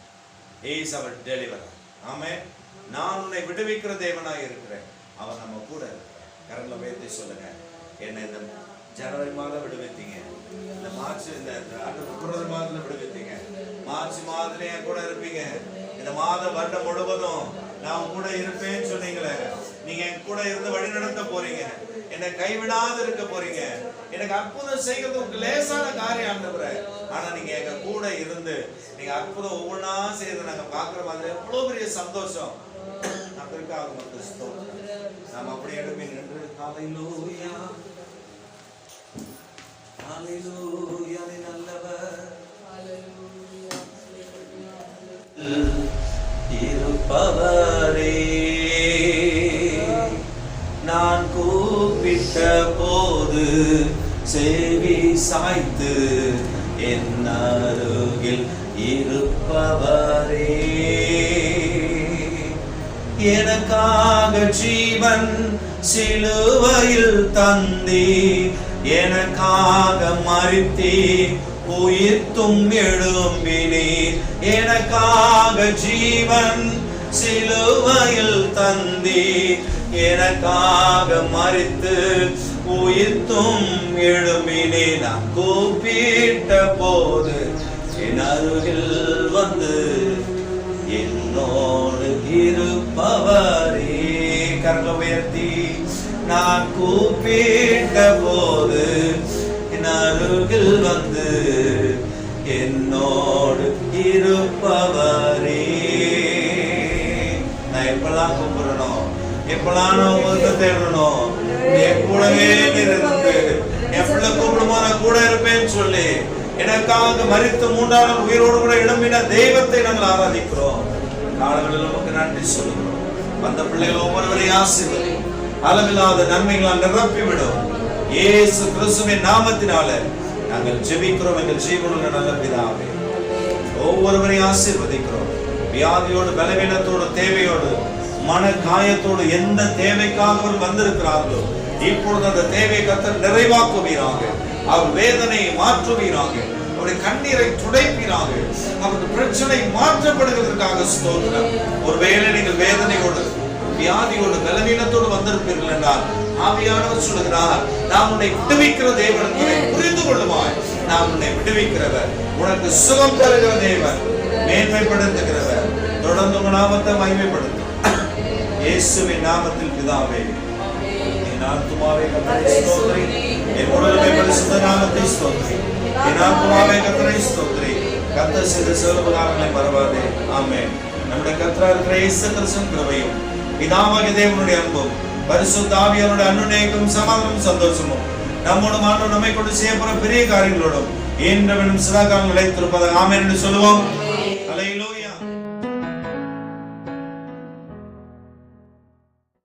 He is our deliverer. ஆமென். நான் உன்னை விடுவிக்கிற தேவனாய் இருக்கிறேன், அவர் நம்ம கூட இருக்கிறார். கரங்களை உயர்த்தி சொல்லுங்க, என்னை இந்த ஜனவரி மாதம் விடுவித்தீங்க, இந்த மார்ச் இந்த பிப்ரவரி மாதத்துல விடுவித்தீங்க, மார்ச் மாதத்துல என் கூட இருப்பீங்க, இந்த மாதம் வருடம் முழுவதும் நான் கூட இருப்பேன்னு சொன்னீங்களே, நீங்க என் கூட இருந்து வழி நடத்த போறீங்க, என்னை கைவிடாது இருக்க போறீங்க, எனக்கு அற்புதம் செய்கிறது உங்களுக்கு லேசான காரியம் ஆண்டவரே. ஆனா நீங்க எங்க கூட இருந்து நீங்க அற்புதம் ஒவ்வொன்றா செய்து நாங்க பாக்குற மாதிரி எவ்வளவு பெரிய சந்தோஷம். அதற்காக உங்களுக்கு ஸ்தோத்திரம். நாம் அப்படி எழுப்பி நின்று ஹல்லேலூயா ஹல்லேலூயா நீ நல்லவர் இருப்பவரே போது செவி சாய்த்து என் அருகில் இருப்பவரே, எனக்காக ஜீவன் சிலுவையில் தந்தி, எனக்காக மரித்தீ உயிர்த்தும் எழும்பினீர், எனக்காக ஜீவன் சிலுவையில் தந்தி, எனக்காக மரித்து உயிர்த்தும் எழும்பினீர். நான் கூப்பிட்ட போது என் அருகில் வந்து என்னோடு இருப்பவரே. கரங்களை உயர்த்தி நான் கூப்பிட்ட போது என் அருகில் வந்து என்னோடு இருப்பவரே. நான் எப்பெல்லாம் கூப்பிடணும், எப்பெல்லாம் நான் உங்களுக்கு தேடணும், என் கூடவே இருந்து என் பிள்ளை கூப்பிடுமோ நான் கூட இருப்பேன்னு சொல்லி எனக்காக மரித்து 3ஆம் நாள் உயிரோடு கூட எழும்பின தெய்வத்தை நாங்கள் ஆராதிக்கிறோம். காலங்களில் நமக்கு நன்றி சொல்லுகிறோம். அந்த பிள்ளைகள் ஒவ்வொருவரையும் ஆசீர்வதி, அளவில்லாத நன்மைகளால் நிரப்பிவிடும். இயேசு கிறிஸ்துவின் நாமத்தினால நாங்கள் ஜெபிக்கிறோம் எங்கள் ஜீவனுள்ள நல்ல பிதாவே. ஒவ்வொருவரையும் ஆசீர்வதிக்கிறோம். வியாதியோடு, பலவீனத்தோடு, தேவையோடு, மன காயத்தோடு எந்த தேவைக்காக வந்திருக்கிறார்களோ இப்பொழுது அந்த தேவையை கர்த்தர் நிறைவாக்குவீராக. அவர் வேதனையை மாற்றுவீராக, அவருடைய கண்ணீரை துடைப்பீராக, அவருடைய பிரச்சனை மாற்றப்படுவதற்காக ஸ்தோத்திரம். ஒருவேளை நீங்கள் வேதனையோடு, வியாதியோடு, பலவீனத்தோடு வந்திருப்பீர்கள் என்றால் ஆவியானவர் சொல்லுகிறார், நாம் உன்னை விடுவிக்கிற தேவன் என்பதை புரிந்து கொள்ளுமாய். நாம் உன்னை விடுவிக்கிறவர், உனக்கு சுகம் தருகிற தேவன், மேன்மைப்படுத்துகிறவர். தொடர்ந்து உன் நாமத்தை மகிமைப்படுத்தும் இயேசுவின் நாமத்தில் பிதாவே. என் ஆத்துமாவே கர்த்தரை ஸ்தோத்திரி, என் உடலுமே பரிசுத்த நாமத்தை ஸ்தோத்திரி. என் ஆத்துமாவே கர்த்தரை ஸ்தோத்திரி, கர்த்தர் செய்த சகல மறவாதே. ஆமென். நம்முடைய கர்த்தராகிய இருக்கிற இயேசு கிறிஸ்துவின் கிருபையும் பிதாவாகிய தேவனுடைய அன்பும் பரிசுத்த ஆவியானவருடைய அன்னுநேயமும் சமாதானமும் சந்தோஷமும் நம்மோடும் ஆண்டவர் நம்மை கொண்டு செய்யப்போற பெரிய காரியங்களோடும் இன்றும் சதா காலம் நிலைத்திருப்பதாக ஆமென் என்று சொல்லுவோம். அல்லேலூயா.